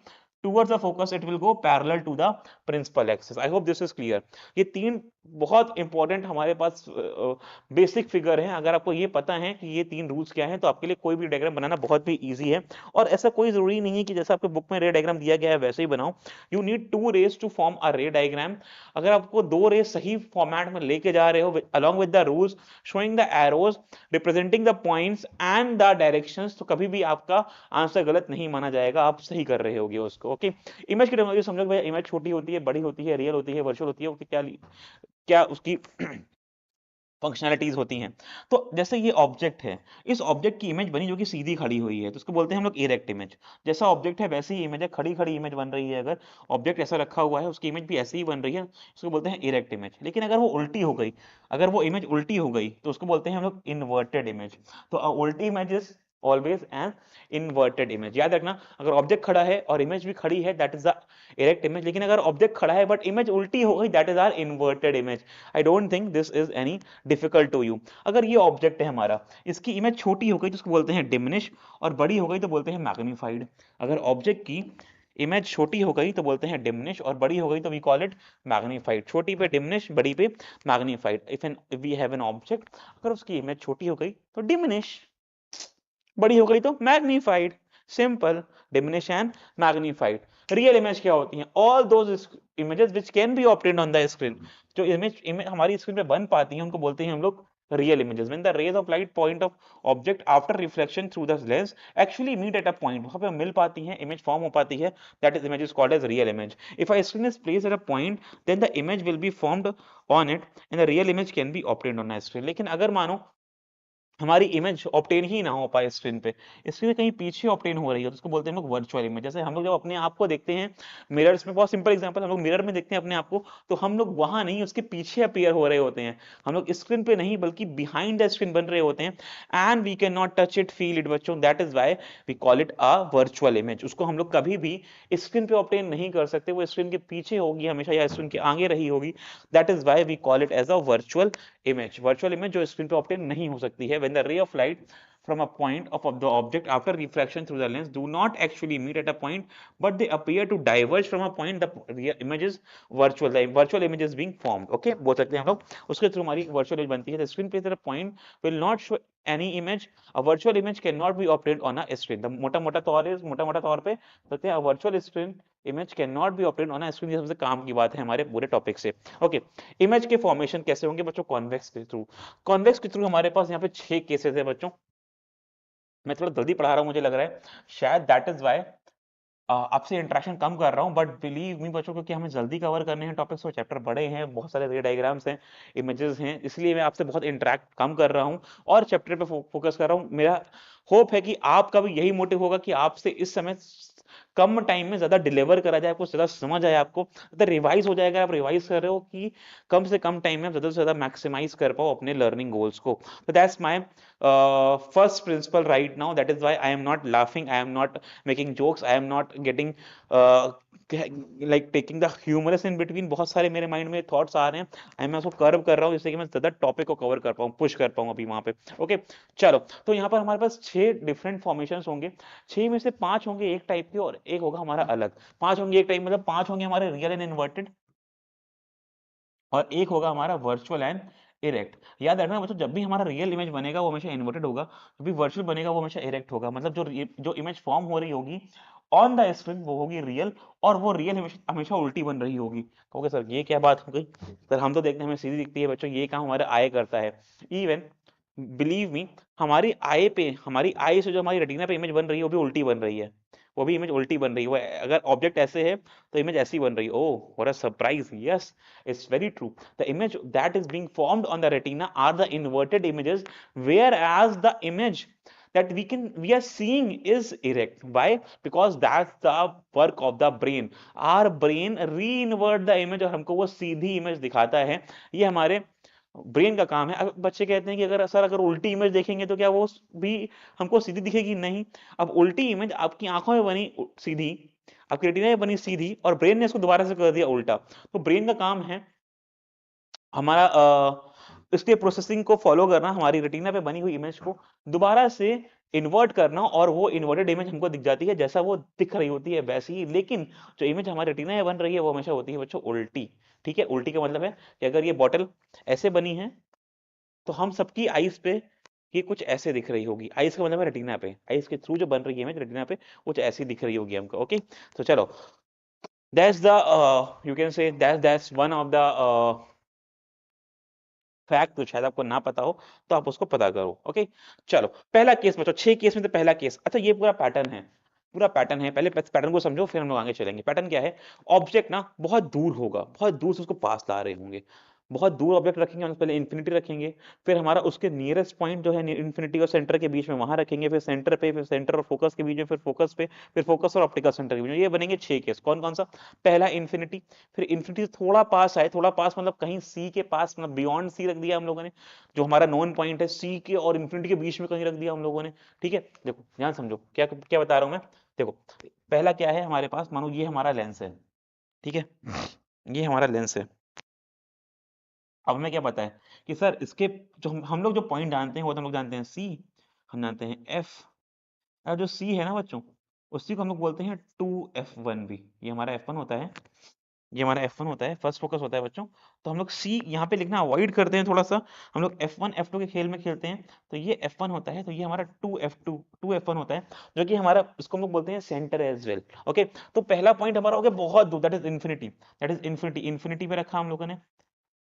towards the focus it will go parallel to the principal axis. I hope this is clear. ये तीन बहुत इंपॉर्टेंट हमारे पास बेसिक फिगर हैं। अगर आपको ये पता है कि ये तीन रूल्स क्या हैं तो आपके लिए कोई भी डायग्राम बनाना बहुत भी इजी है। और ऐसा कोई जरूरी नहीं है कि जैसा आपके बुक में रे डायग्राम दिया गया है वैसे ही बनाओ। You need two rays to form a ray diagram. अगर आपको दो रेस सही फॉर्मेट में लेके जा रहे हो along with the rules showing the arrows representing the points and the directions, तो कभी भी आपका आंसर गलत नहीं माना जाएगा, आप सही कर रहे होगे उसको, ओके। इमेज की टेक्नोलॉजी समझो भैया, इमेज छोटी होती है, बड़ी होती है, रियल होती है, वर्चुअल होती है, उसकी क्या क्या उसकी फंक्शनैलिटीज होती हैं। तो जैसे ये ऑब्जेक्ट है, इस ऑब्जेक्ट की इमेज बनी जो कि सीधी खड़ी हुई है तो उसको बोलते हैं हम लोग इरेक्ट इमेज। जैसा ऑब्जेक्ट है वैसी ही इमेज है, खड़ी खड़ी इमेज बन रही है। अगर ऑब्जेक्ट ऐसा रखा हुआ है उसकी इमेज भी ऐसी ही बन रही है, उसको बोलते हैं इरेक्ट इमेज। लेकिन अगर वो उल्टी हो गई, अगर वो इमेज उल्टी हो गई तो उसको बोलते हैं हम लोग इन्वर्टेड इमेज। तो उल्टी image is always an inverted image. याद रखना, अगर ऑब्जेक्ट खड़ा है और इमेज भी खड़ी है that is the erect image. लेकिन अगर ऑब्जेक्ट खड़ा है बट इमेज उल्टी हो गई that is our inverted image. I don't think this is any difficult to you. अगर ये ऑब्जेक्ट है हमारा, इसकी इमेज छोटी हो गई तो उसको बोलते हैं डिमिनिश, और बड़ी हो गई तो बोलते हैं मैग्नीफाइड। अगर ऑब्जेक्ट की इमेज छोटी हो गई तो बोलते हैं डिमिनिश, और बड़ी हो गई तो वी कॉल इट मैग्नीफाइड। छोटी पे डिमिनिश, बड़ी पे magnified. If we have an object, अगर उसकी इमेज छोटी हो गई तो डिमिनिश, बड़ी हो गई तो magnified. Simple, diminish and magnified. Real image क्या होती है? All those images which can be obtained on the screen, जो इमेज हमारी स्क्रीन पे बन पाती है उनको बोलते हैं हम लोग real images. When the rays of light point of object after reflection through the lens actually meet at a point, वहां पे मिल पाती है, इमेज फॉर्म हो पाती है, that is image is called as real image. If a screen is placed at a point then the image will be formed on it and the real image can be obtained on a screen. लेकिन अगर मानो हमारी image obtain ही ना हो पाए screen पे, screen कहीं पीछे ऑब्टेन हो रही है, तो उसको बोलते हैं हम लोग वर्चुअल इमेज। जैसे हम लोग जब अपने आप को देखते हैं मिरर्स में, बहुत सिंपल एग्जांपल, हम लोग मिरर में देखते हैं अपने आप को, तो हम लोग वहां नहीं, उसके पीछे अपीयर हो रहे होते हैं, हम लोग स्क्रीन पे नहीं बल्कि बिहाइंड द स्क्रीन बन रहे होते हैं, and we can not touch it, feel it बच्चों, that is why we call it a virtual image. उसको हम लोग कभी भी स्क्रीन पे ऑब्टेन नहीं कर सकते, वो स्क्रीन के पीछे होगी हमेशा या स्क्रीन के आगे रही होगी, that is why we call it as a virtual image. Virtual image जो स्क्रीन पे ऑब्टेन नहीं हो सकती है, when the ray of light from a point of the object after refraction through the lens do not actually meet at a point but they appear to diverge from a point, the real image is virtual, the virtual image is being formed। okay, बोल सकते हैं हम लोग उसके through हमारी virtual image बनती है। the screen place at a point will not show any image, a virtual image cannot be obtained on a screen। the मोटा मोटा तौर पे कहते हैं virtual screen image can not be obtained on a screen. ये सबसे काम की बात है हमारे पूरे टॉपिक से। ओके, इमेज के फॉर्मेशन कैसे होंगे बच्चों? कॉन्वेक्स के थ्रू। कॉन्वेक्स के थ्रू हमारे पास यहाँ पे 6 केसेस है बच्चों, मैं थोड़ा जल्दी पढ़ा रहा हूँ, मुझे लग रहा है शायद दैट इज वाई आपसे इंटरेक्शन कम कर रहा हूँ, बट बिलीव मी बच्चों, क्योंकि हमें जल्दी कवर करने हैं टॉपिक्स, और चैप्टर बड़े हैं, बहुत सारे रे डायग्राम्स हैं, इमेजेस हैं, इसलिए मैं आपसे बहुत इंटरेक्ट कम कर रहा हूँ और चैप्टर पे फोकस कर रहा हूँ। मेरा होप है कि आपका भी यही मोटिव होगा कि आपसे इस समय कम टाइम में ज्यादा डिलीवर करा जाए, आपको ज्यादा समझ आए, आपको ज्यादा रिवाइज हो जाएगा। आप रिवाइज कर रहे हो कि कम से कम टाइम में आप ज्यादा से ज्यादा मैक्सिमाइज कर पाओ अपने लर्निंग गोल्स को। तो that's my first principle right now, that is why I am not laughing, I am not making jokes, I am not getting uh, like taking the humorous in between। बहुत सारे मेरे mind में thoughts आ रहे हैं, मैं उसको curve कर रहा हूँ जिससे कि मैं ज्यादा टॉपिक को कवर कर पाऊँ, पुश कर पाऊँ अभी वहां पे। ओके, चलो, तो यहाँ पर हमारे पास 6 डिफरेंट फॉर्मेशंस होंगे, 6 में से 5 होंगे एक टाइप के और एक होगा हमारा अलग। 5 होंगे एक टाइप, मतलब 5 होंगे हमारे रियल एंड इन्वर्टेड, और एक होगा हमारा वर्चुअल एंड इरेक्ट। याद रखना बच्चों, जब भी हमारा रियल इमेज बनेगा वो हमेशा इन्वर्टेड होगा, जब भी वर्चुअल बनेगा वो हमेशा इरेक्ट होगा। मतलब जो इमेज फॉर्म हो रही होगी ऑन द स्क्रीन वो होगी रियल, और वो रियल हमेशा हमेशा उल्टी बन रही होगी। ओके सर, ये क्या बात हो गई सर? हम तो देखते हैं हमें सीधी दिखती है बच्चों, ये काम हमारा आई करता है। इवन बिलीव मी, हमारी आई से जो हमारी रेटिना पे इमेज बन रही है वो भी उल्टी बन रही है, वो भी इमेज उल्टी बन रही है। अगर ऑब्जेक्ट ऐसे है तो इमेज ऐसी बन रही है। Oh what a surprise, yes it's very true. The image that is being formed on the retina are the inverted images, whereas the image that we are seeing is erect. Why? Because that's the work of the brain, our brain re-invert the image और हमको वो सीधी image दिखाता है। ये हमारे brain का काम है। अब बच्चे कहते हैं कि अगर सर अगर उल्टी इमेज देखेंगे तो क्या वो भी हमको सीधी दिखेगी? नहीं। अब उल्टी इमेज आपकी आंखों में बनी सीधी, आपकी रेटिना में बनी सीधी, और ब्रेन ने इसको दोबारा से कर दिया उल्टा। तो ब्रेन का काम है हमारा इसके प्रोसेसिंग को फॉलो करना, हमारी रेटिना पे बनी हुई इमेज को दोबारा से इन्वर्ट करना, और वो इन्वर्टेड इमेज हमको दिख जाती है जैसा वो दिख रही होती है वैसी ही। लेकिन जो इमेज हमारी रेटिना में बन रही है वो हमेशा होती है बच्चों उल्टी। ठीक है, उल्टी का मतलब है कि अगर ये बॉटल ऐसे बनी है तो हम सबकी आईज पे ये कुछ ऐसे दिख रही होगी। आईज का मतलब है रेटिना पे, आईज के थ्रू जो बन रही है इमेज रेटिना पे कुछ ऐसी दिख रही होगी हमको। ओके, तो चलो, that's the you can say that's one of the fact, तो शायद आपको ना पता हो तो आप उसको पता करो। ओके, चलो, पहला केस बच्चों, 6 केस में से पहला केस। अच्छा, ये पूरा पैटर्न है, पूरा पैटर्न है, पहले पैटर्न को समझो फिर हम लोग आगे चलेंगे। पैटर्न क्या है? ऑब्जेक्ट ना बहुत दूर होगा, बहुत दूर से उसको पास ला रहे होंगे, बहुत दूर ऑब्जेक्ट रखेंगे, हम पहले इन्फिनिटी रखेंगे, फिर हमारा उसके नियरेस्ट पॉइंट जो है इन्फिनिटी और सेंटर के बीच में वहां रखेंगे, फिर सेंटर पे, फिर सेंटर और फोकस के बीच में, फिर फोकस पे, फिर फोकस और ऑप्टिकल सेंटर के बीच में। ये बनेंगे 6 केस। कौन कौन सा? पहला इन्फिनिटी, फिर इन्फिनिटी से थोड़ा पास आए, थोड़ा पास मतलब कहीं सी के पास, मतलब बियॉन्ड सी रख दिया हम लोगों ने, जो हमारा नोन पॉइंट है सी के और इन्फिनिटी के बीच में कहीं रख दिया हम लोगों ने। ठीक है, देखो ध्यान समझो क्या क्या बता रहा हूं मैं। देखो, पहला क्या है हमारे पास, मानो ये हमारा लेंस है, ठीक है, ये हमारा लेंस है। अब हमें क्या पता है कि सर इसके जो हम लोग जो पॉइंट जानते हैं वो तो हम लोग जानते हैं सी, हम जानते हैं एफ, और जो सी है ना बच्चों, उसी को हम लोग बोलते हैं 2f1b, ये हमारा f1 होता है, ये हमारा F1 होता है, फर्स्ट फोकस होता है बच्चों। तो हम लोग C यहाँ पे लिखना अवॉइड करते हैं थोड़ा सा, हम लोग F1 F2 के खेल में खेलते हैं। तो ये F1 होता है, तो ये हमारा 2F1 होता है, जो कि हमारा, इसको हम लोग बोलते हैं सेंटर एज वेल। ओके, तो पहला पॉइंट हमारा हो गया बहुत दूर, दैट इज इन्फिनिटी, इन्फिनिटी पे रखा हम लोगों ने।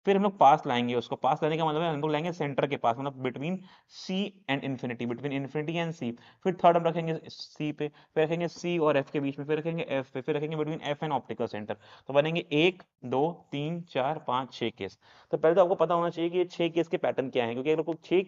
फिर हम लोग पास लाएंगे, उसको पास लाने का मतलब है हम लोग लाएंगे सेंटर के पास, मतलब between C and infinity, between infinity and C. फिर थर्ड हम रखेंगे सी पे, फिर रखेंगे सी और एफ के बीच में, फिर रखेंगे एफ पे, फिर रखेंगे between F and optical centre. तो बनेंगे 1 2 3 4 5 6 केस। तो पहले तो आपको पता होना चाहिए कि ये 6 केस के पैटर्न क्या है, क्योंकि अगर आपको 6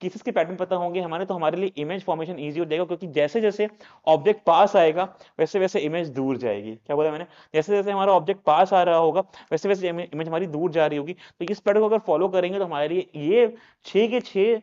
केसेस के पैटर्न पता होंगे हमारे, तो हमारे लिए इमेज फॉर्मेशन ईजी हो जाएगा, क्योंकि जैसे जैसे ऑब्जेक्ट पास आएगा वैसे वैसे इमेज दूर जाएगी। क्या बोला मैंने? जैसे जैसे हमारा ऑब्जेक्ट पास आ रहा होगा वैसे वैसे इमेज हमारी दूर जा रही होगी। तो इस पैटर्न को अगर फॉलो करेंगे तो हमारे लिए ये 6 के 6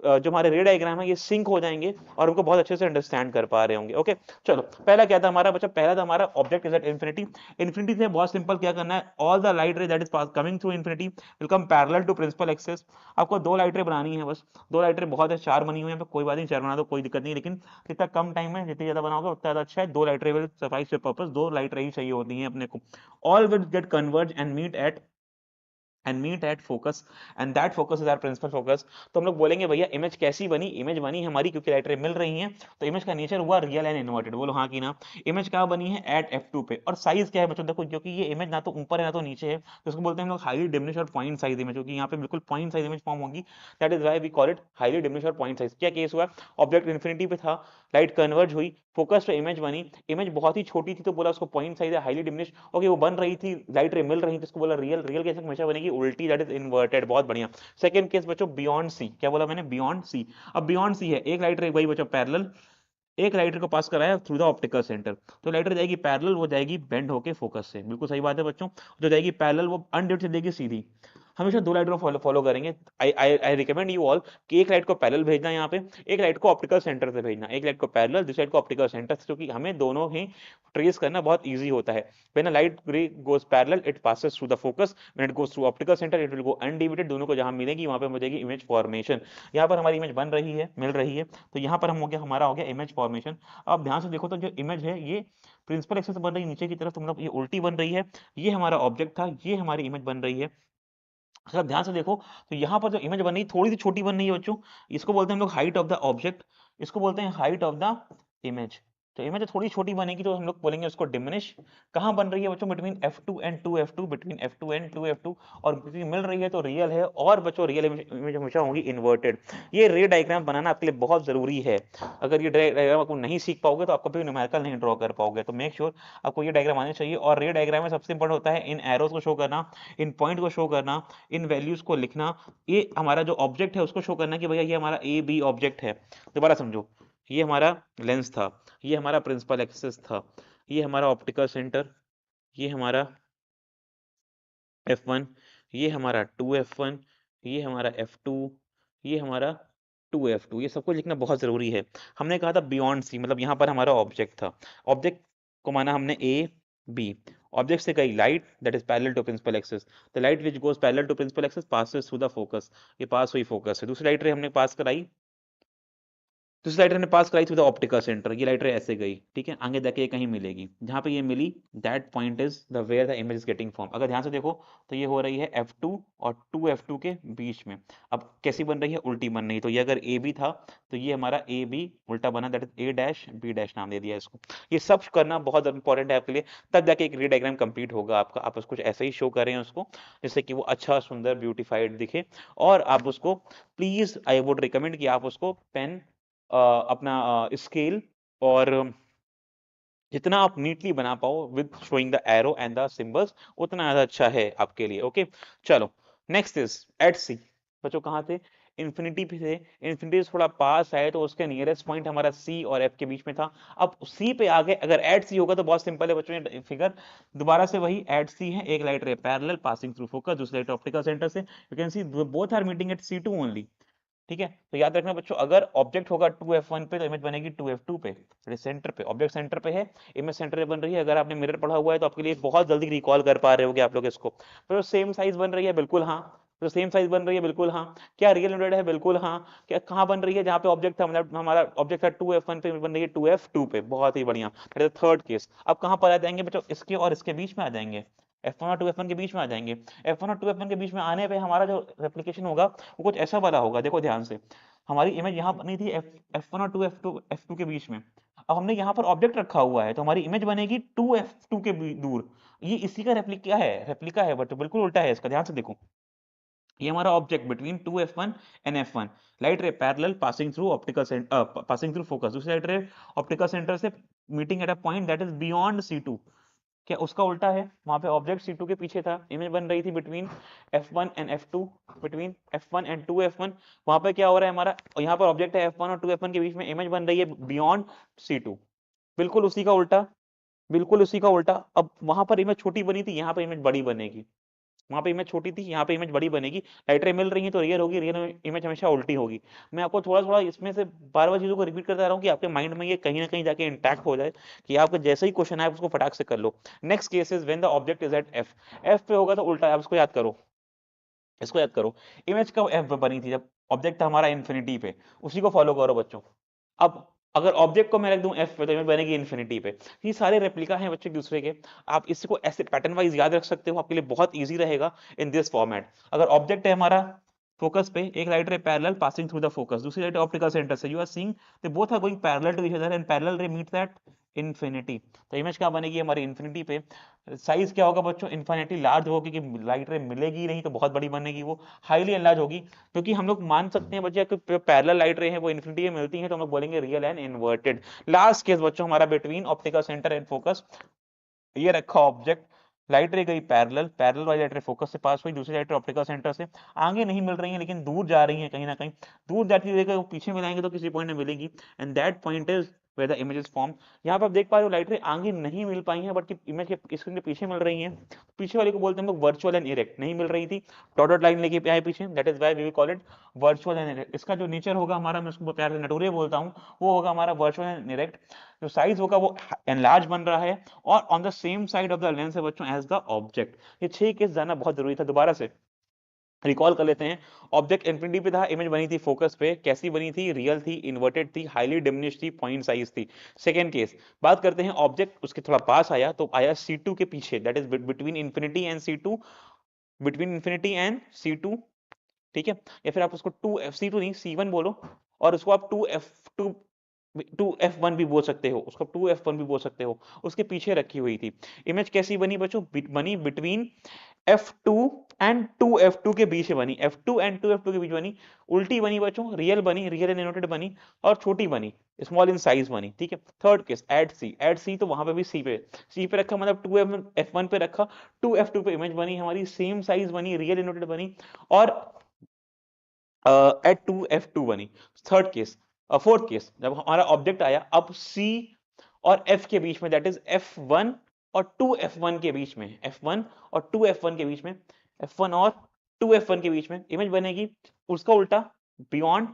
जो हमारे रे डायग्राम है ये सिंक हो जाएंगे और हमको बहुत अच्छे से अंडरस्टैंड कर पा रहे होंगे। ओके, चलो पहला क्या था हमारा बच्चा? पहला था हमारा object is at infinity. Infinity से बहुत सिंपल क्या करना है, all the light ray that is pass coming through infinity will come parallel to principal axis. आपको 2 लाइट रे बनानी है बस, 2 लाइट रे बहुत है, 4 बनी हुई है, कोई बात नहीं 4 बना दो, कोई दिक्कत नहीं, लेकिन जितना कम टाइम में जितनी ज्यादा बनाओगे उतना ज्यादा अच्छा है। 2 light ray will suffice your purpose, 2 light ray ही चाहिए होती है अपने को। All will get converge and meet at focus, and that focus is our principal focus. तो हम लोग बोलेंगे भैया इमेज कैसी बनी? इमेज बनी हमारी क्योंकि लाइट रे मिल रही हैं, तो इमेज का नेचर हुआ रियल एंड इन्वर्टेड। बोलो हाँ कि ना? इमेज कहाँ बनी है? एट F2 पे। और साइज क्या है बच्चों? देखो, क्योंकि ये इमेज ना तो ऊपर है ना तो नीचे है, तो इसको बोलते हैं हम लोग हाईली डिमिनिश और पॉइंट साइज इमेज, क्योंकि यहाँ पे बिल्कुल पॉइंट साइज इमेज फॉर्म होगी। That is why we call it highly diminish और पॉइंट साइज। क्या केस हुआ? ऑब्जेक्ट इन्फिनिटी पे था, लाइट कन्वर्ज हुई, फोकस पे इमेज बनी, इमेज बहुत ही छोटी थी तो बोला उसको पॉइंट साइज है, हाईली डिमिनिश। ओके, वो बन रही थी, लाइट रे मिल रही थी, इसको बोला रियल। रियल केस हमेशा बनेगी उल्टी, दैट इज इन्वर्टेड। बहुत बढ़िया। सेकंड केस बच्चों बियॉन्ड सी। क्या बोला मैंने? Beyond C. अब बियॉन्ड सी है, एक लाइट रे वही बच्चों पैरेलल, एक लाइट रे को पास कराया थ्रू द ऑप्टिकल सेंटर, तो लाइट रे जाएगी पैरेलल, वो जाएगी बेंड होके फोकस से। बिल्कुल सही बात है बच्चों, जो जाएगी पैरेलल वो अनडिवाइडेड से देगी सीधी। हमेशा 2 लाइट को फॉलो करेंगे। आई आई आई रिकमेंड यू ऑल कि एक लाइट को पैरेलल भेजना यहाँ पे, एक लाइट को ऑप्टिकल सेंटर से भेजना, एक लाइट को पैरेलल, दूसरी लाइट को ऑप्टिकल सेंटर से, क्योंकि हमें दोनों ही ट्रेस करना बहुत इजी होता है। व्हेन अ लाइट रे गोस parallel it passes through the focus, when it goes through optical centre it will go undivided. दोनों को जहां मिलेगी वहां पे मिलेगी इमेज फॉर्मेशन। यहाँ पर हमारी इमेज बन रही है, मिल रही है, तो यहाँ पर हम हो गया, हमारा हो गया इमेज फॉर्मेशन। अब ध्यान से देखो तो जो इमेज है ये प्रिंसिपल एक्सिस बन रही है नीचे की तरफ, तो मतलब ये उल्टी बन रही है। ये हमारा ऑब्जेक्ट था, ये हमारी इमेज बन रही है। अगर ध्यान से देखो तो यहाँ पर जो इमेज बन रही है थोड़ी सी छोटी बन रही है बच्चों, इसको बोलते हैं हम लोग हाइट ऑफ द ऑब्जेक्ट, इसको बोलते हैं हाइट ऑफ द इमेज। तो इमेज थोड़ी छोटी बनेगी तो हम लोग बोलेंगे उसको डिमिनिश। कहाँ बन रही है बच्चों? Between F2 and 2F2, between F2 and 2F2। और क्योंकि मिल रही है तो रियल है, और बच्चों रियल इमेज हमेशा होंगी इन्वर्टेड। ये रे डायग्राम बनाना आपके लिए बहुत जरूरी है। अगर ये डायग्राम आपको नहीं सीख पाओगे तो आप कभी न्यूमेरिकल नहीं ड्रॉ कर पाओगे, तो मेक श्योर आपको ये डायग्राम आने चाहिए। और रे डायग्राम में सबसे इंपॉर्टेंट होता है इन एरोस को शो करना, इन पॉइंट को शो करना, इन वैल्यूज को लिखना। ये हमारा जो ऑब्जेक्ट है उसको शो करना कि भैया ये हमारा ए बी ऑब्जेक्ट है। दोबारा समझो, ये हमारा लेंस था, ये हमारा प्रिंसिपल एक्सिस था, ये हमारा ऑप्टिकल सेंटर, ये हमारा F1, ये हमारा 2F1, ये हमारा F2, ये हमारा 2F2। ये सब कुछ लिखना बहुत जरूरी है। हमने कहा था बियॉन्ड सी, मतलब यहाँ पर हमारा ऑब्जेक्ट था, ऑब्जेक्ट को माना हमने ए बी, ऑब्जेक्ट से गई light that is parallel to principal axis, the light which goes parallel to principal axis passes through the focus. ये पास हुई फोकस है। दूसरी लाइट रे हमने पास कराई, दूसरी लाइट रे ने पास कराई थ्रू द ऑप्टिकल सेंटर, ये लाइट रे ऐसे गई, ठीक है, आगे जाके ये कहीं मिलेगी, जहां पे ये मिली that point is the where the image is getting form. अगर ध्यान से देखो तो ये हो रही है F2 और 2F2 के बीच में। अब कैसी बन रही है? उल्टी बन रही है। तो ये अगर ए बी था तो ये हमारा ए बी उल्टा बना, दैट इज A' B' नाम दे दिया इसको। ये सब करना बहुत इंपॉर्टेंट है आपके लिए, तब जाके एक रे डायग्राम कंप्लीट होगा आपका। आप उसको ऐसे ही शो कर रहे हैं उसको, जिससे कि वो अच्छा सुंदर ब्यूटीफाइड दिखे। और आप उसको प्लीज आई वुड रिकमेंड कि आप उसको पेन अपना स्केल और जितना आप नीटली बना पाओ with showing the arrow and the symbols, उतना ज्यादा अच्छा है आपके लिए। ओके, चलो नेक्स्ट इज एट सी। बच्चों कहाँ थे? इन्फिनिटी पे थे। इन्फिनिटी से थोड़ा पास है तो उसके नियरेस्ट पॉइंट हमारा सी और एफ के बीच में था। अब सी पे आ गए, अगर एट सी होगा तो बहुत सिंपल है बच्चों, ये फिगर दोबारा से वही एट सी है, एक light ray parallel passing through focus, दूसरी लाइट ऑप्टिकल सेंटर से। You can see both are meeting at C2 only. ठीक है, तो याद रखना बच्चों, अगर ऑब्जेक्ट होगा 2F1 पे तो इमेज बनेगी 2F2 पे, सेंटर पे, ऑब्जेक्ट सेंटर पे है, इमेज सेंटर पे बन रही है। अगर आपने मिरर पढ़ा हुआ है तो आपके लिए बहुत जल्दी रिकॉल कर पा रहे होगे आप लोग इसको। तो सेम साइज बन रही है, बिल्कुल हाँ। तो सेम साइज बन रही है, बिल्कुल हाँ। क्या रियल यूनिट है? बिल्कुल हाँ। क्या कहाँ बन रही है? जहाँ पे ऑब्जेक्ट था, मतलब हमारा ऑब्जेक्ट था 2F1 पे, बन रही है 2F2 पे। बहुत ही बढ़िया, थर्ड केस। अब कहाँ पर आ जाएंगे बच्चों? इसके और इसके बीच में आ जाएंगे। F1 और 2F1 के बीच में आ जाएंगे। F1 और 2F1 के बीच में आने पे हमारा जो रेप्लिकेशन होगा वो कुछ ऐसा वाला होगा। देखो ध्यान से, हमारी इमेज यहाँ बनी थी F1 और 2F2 के बीच में। अब हमने यहाँ पर ऑब्जेक्ट रखा हुआ है तो हमारी इमेज बनेगी 2F2 के दूर। ये इसी का रेप्लिका है बट बिल्कुल उल्टा है इसका। ध्यान से देखो, ये हमारा object between 2F1 and F1, light ray parallel passing through passing through focus. दूसरी लाइट रे ऑप्टिकल सेंटर से meeting at a point that is beyond C2। क्या उसका उल्टा है? वहां पे ऑब्जेक्ट C2 के पीछे था, इमेज बन रही थी between F1 and F2, between F1 and 2F1। वहां पे क्या हो रहा है हमारा, यहाँ पर ऑब्जेक्ट है F1 और 2F1 के बीच में, इमेज बन रही है बियॉन्ड C2। बिल्कुल उसी का उल्टा, बिल्कुल उसी का उल्टा। अब वहां पर इमेज छोटी बनी थी, यहाँ पर इमेज बड़ी बनेगी। वहां पे इमेज छोटी थी, यहाँ पे इमेज बड़ी बनेगी। लाइट रे मिल रही है तो रियल होगी, रियल इमेज हमेशा उल्टी होगी। मैं आपको थोड़ा थोड़ा इसमें से बार बार चीजों को रिपीट करता रहा हूँ कि आपके माइंड में ये कहीं ना कहीं जाके इंटैक्ट हो जाए, कि आपको जैसे ही क्वेश्चन आए उसको फटाक से कर लो। Next case is when the object is at F. F पे होगा तो उल्टा है, आप इसको याद करो, इसको याद करो। इमेज कब एफ पे बनी थी? जब ऑब्जेक्ट था हमारा इन्फिनिटी पे। उसी को फॉलो करो बच्चों। अब अगर ऑब्जेक्ट को मैं रख दूं एफ पे तो इमेज बनेगी इन्फिनिटी पे। ये सारे रेप्लिका हैं बच्चों एक दूसरे के। आप इसको ऐसे पैटर्न वाइज याद रख सकते हो, आपके लिए बहुत ईजी रहेगा इन दिस फॉर्मेट। अगर ऑब्जेक्ट है हमारा फोकस पे, एक light ray parallel passing through the focus, दूसरी लाइट ऑप्टिकल सेंटर से, you are seeing they both are going parallel to each other and parallel ray meet that infinity. तो image क्या बनेगी हमारी इन्फिनिटी पे। साइज क्या होगा बच्चों? इन्फिनिटी लार्ज होगी, कि लाइट रे मिलेगी ही नहीं तो बहुत बड़ी बनेगी वो, हाईली एनलार्ज होगी। क्योंकि हम लोग मान सकते हैं बच्चे कि पैरेलल लाइट रे हैं वो इन्फिनिटी में मिलती हैं, तो हम लोग बोलेंगे real and inverted. Last case बच्चों हमारा between optical centre and focus, ये रखा ऑब्जेक्ट, लाइट रे गई पैरेलल, पैरेलल वाली लाइट रे फोकस से पास हुई, दूसरी लाइट रे ऑप्टिकल सेंटर से। आगे नहीं मिल रही है लेकिन दूर जा रही है कहीं ना कहीं, दूर जाती हुई देखो पीछे मिलाएंगे तो किसी पॉइंट में मिलेगी, and that point is where the image is formed। यहाँ पर आप देख पा रहे हो लाइट रे आगे नहीं मिल पाई है बट इमेज के स्क्रीन के पीछे मिल रही है। पीछे वाले को बोलते हैं हम लोग वर्चुअल एंड इरेक्ट। नहीं मिल रही थी, डॉटेड लाइन लेके आए पीछे, that is why we will call it virtual and erect. इसका जो नेचर होगा हमारा, मैं उसको प्यार से नटूरे बोलता हूँ, वो होगा हमारा वर्चुअल एंड इरेक्ट। जो साइज होगा वो एनलार्ज बन रहा है और on the same side of the lens है बच्चों एज द ऑब्जेक्ट। ये 6 केस जानना बहुत जरूरी था। दोबारा से रिकॉल कर लेते हैं। ऑब्जेक्ट इन्फिनिटी पे था, इमेज बनी थी फोकस पे। कैसी बनी थी? रियल थी, इन्वर्टेड थी, हाईली डिमिनिश थी, पॉइंट साइज थी। सेकंड केस बात करते हैं, ऑब्जेक्ट उसके थोड़ा पास आया तो आया C2 के पीछे, that is between infinity and C2, between infinity and C2। ठीक है, या फिर आप उसको 2F C2 नहीं C1 बोलो, और उसको आप 2F1 भी बोल सकते हो, उसको 2F1 भी बोल सकते हो। उसके पीछे रखी हुई थी। इमेज कैसी बनी बच्चों? बनी बिटवीन F2 एंड 2F2 के बीच में बनी, F2 एंड 2F2 के बीच बनी। उल्टी बनी बच्चों, रियल बनी, रियल एंड डिनोटेड बनी, और छोटी बनी, स्मॉल इन साइज बनी। ठीक है। थर्ड केस एट सी, तो वहां पे भी सी पे रखा, मतलब 2F1 पे रखा, 2F2 पे इमेज बनी हमारी, सेम साइज बनी, रियल डिनोटेड बनी, और एट 2F2 बनी। थर्ड केस, फोर्थ केस, जब हमारा ऑब्जेक्ट आया अब C और F के बीच में, दैट इज F1 और 2F1 के बीच में, F1 और 2F1 के बीच में, F1 और 2F1 के बीच में इमेज बनेगी उसका उल्टा, बियॉन्ड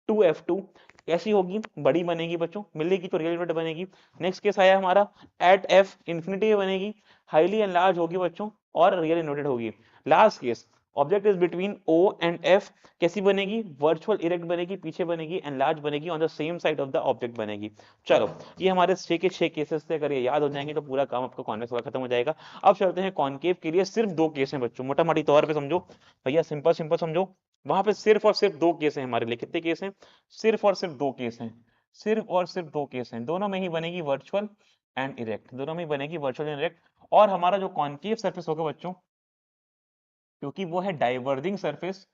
2F2। कैसी होगी? बड़ी बनेगी बच्चों, मिलेगी तो रियल यूनिट बनेगी। नेक्स्ट केस आया हमारा एट F, इंफिनिटी बनेगी, हाईली एनलार्ज होगी बच्चों, और रियल यूनिटेड होगी। Last case, object is between O and F, कैसी बनेगी? वर्चुअल इरेक्ट बनेगी, पीछे बनेगी, एनलार्ज बनेगी, on the same side of the object बनेगी। चलो, ये हमारे 6 के 6 केसेस थे। अगर ये याद हो जाएंगे तो पूरा काम आपका कॉन्वेक्स वाला खत्म हो जाएगा। अब चलते हैं कॉनकेव के लिए। सिर्फ 2 केस हैं बच्चों, मोटा मोटी तौर पे समझो भैया, सिंपल सिंपल समझो। वहां पे सिर्फ और सिर्फ 2 केस हैं हमारे लिए। कितने केस हैं? सिर्फ और सिर्फ 2 केस हैं, सिर्फ और सिर्फ 2 केस हैं। दोनों में ही बनेगी वर्चुअल एंड इरेक्ट, दोनों में ही बनेगी वर्चुअल एंड इरेक्ट। और हमारा जो कॉनकेव सरफेस होगा बच्चों, क्योंकि वो है डाइवर्जिंग सरफेस,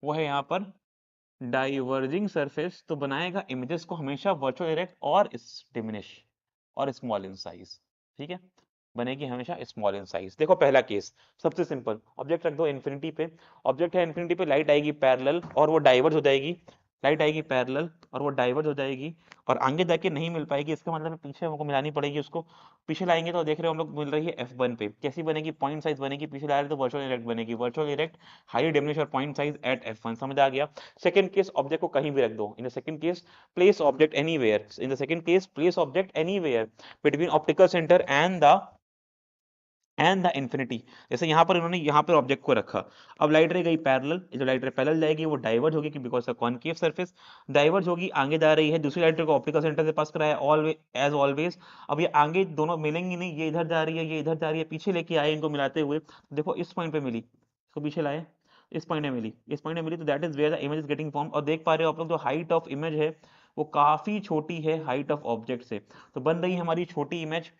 वो है यहाँ पर डाइवर्जिंग सरफेस, तो बनाएगा इमेजेस को हमेशा वर्चुअल इरेक्ट और डिमिनिश और स्मॉल इन साइज। ठीक है, बनेगी हमेशा स्मॉल इन साइज। देखो पहला केस सबसे सिंपल, ऑब्जेक्ट रख दो इन्फिनिटी पे, ऑब्जेक्ट है इन्फिनिटी पे, लाइट आएगी पैरेलल और वो डाइवर्ज हो जाएगी, लाइट आएगी पैरेलल और वो डाइवर्ज हो जाएगी, और आगे जाके नहीं मिल पाएगी। इसका मतलब है पीछे हमको मिलानी पड़ेगी उसको। पीछे लाएंगे तो देख रहे हो हम लोग मिल रही है F1 पे। कैसी बनेगी? पॉइंट साइज बनेगी। पीछे ला रहे तो वर्चुअल इरेक्ट बनेगी, वर्चुअल इरेक्ट, हाई डिमिनिश और पॉइंट साइज एट F1। समझ आ गया? सेकंड केस, ऑब्जेक्ट को कहीं भी रख दो। In the second case place object anywhere, in the second case place object anywhere between optical centre and the end the infinity. जैसे यहाँ पर इन्होंने यहाँ पर ऑब्जेक्ट को रखा, अब लाइट रे गई पैरेलल, जो लाइट रे पैरेलल जाएगी वो डाइवर्ज होगी because of concave surface, diverge होगी आगे जा रही है, दूसरी लाइट रे को ऑप्टिकल सेंटर से पास कराया ऑलवेज एज ऑलवेज। अब ये आगे दोनों मिलेंगी नहीं, ये इधर जा रही है ये इधर जा रही है, पीछे लेके आए इनको मिलाते हुए, देखो इस पॉइंट पे मिली, इसको पीछे लाए, इस पॉइंट में मिली, इस पॉइंट में मिली, तो that is where the image is getting form. और देख पा रहे हो आप लोग जो हाइट ऑफ इमेज है वो काफी छोटी है हाइट ऑफ ऑब्जेक्ट से, तो बन रही है हमारी छोटी image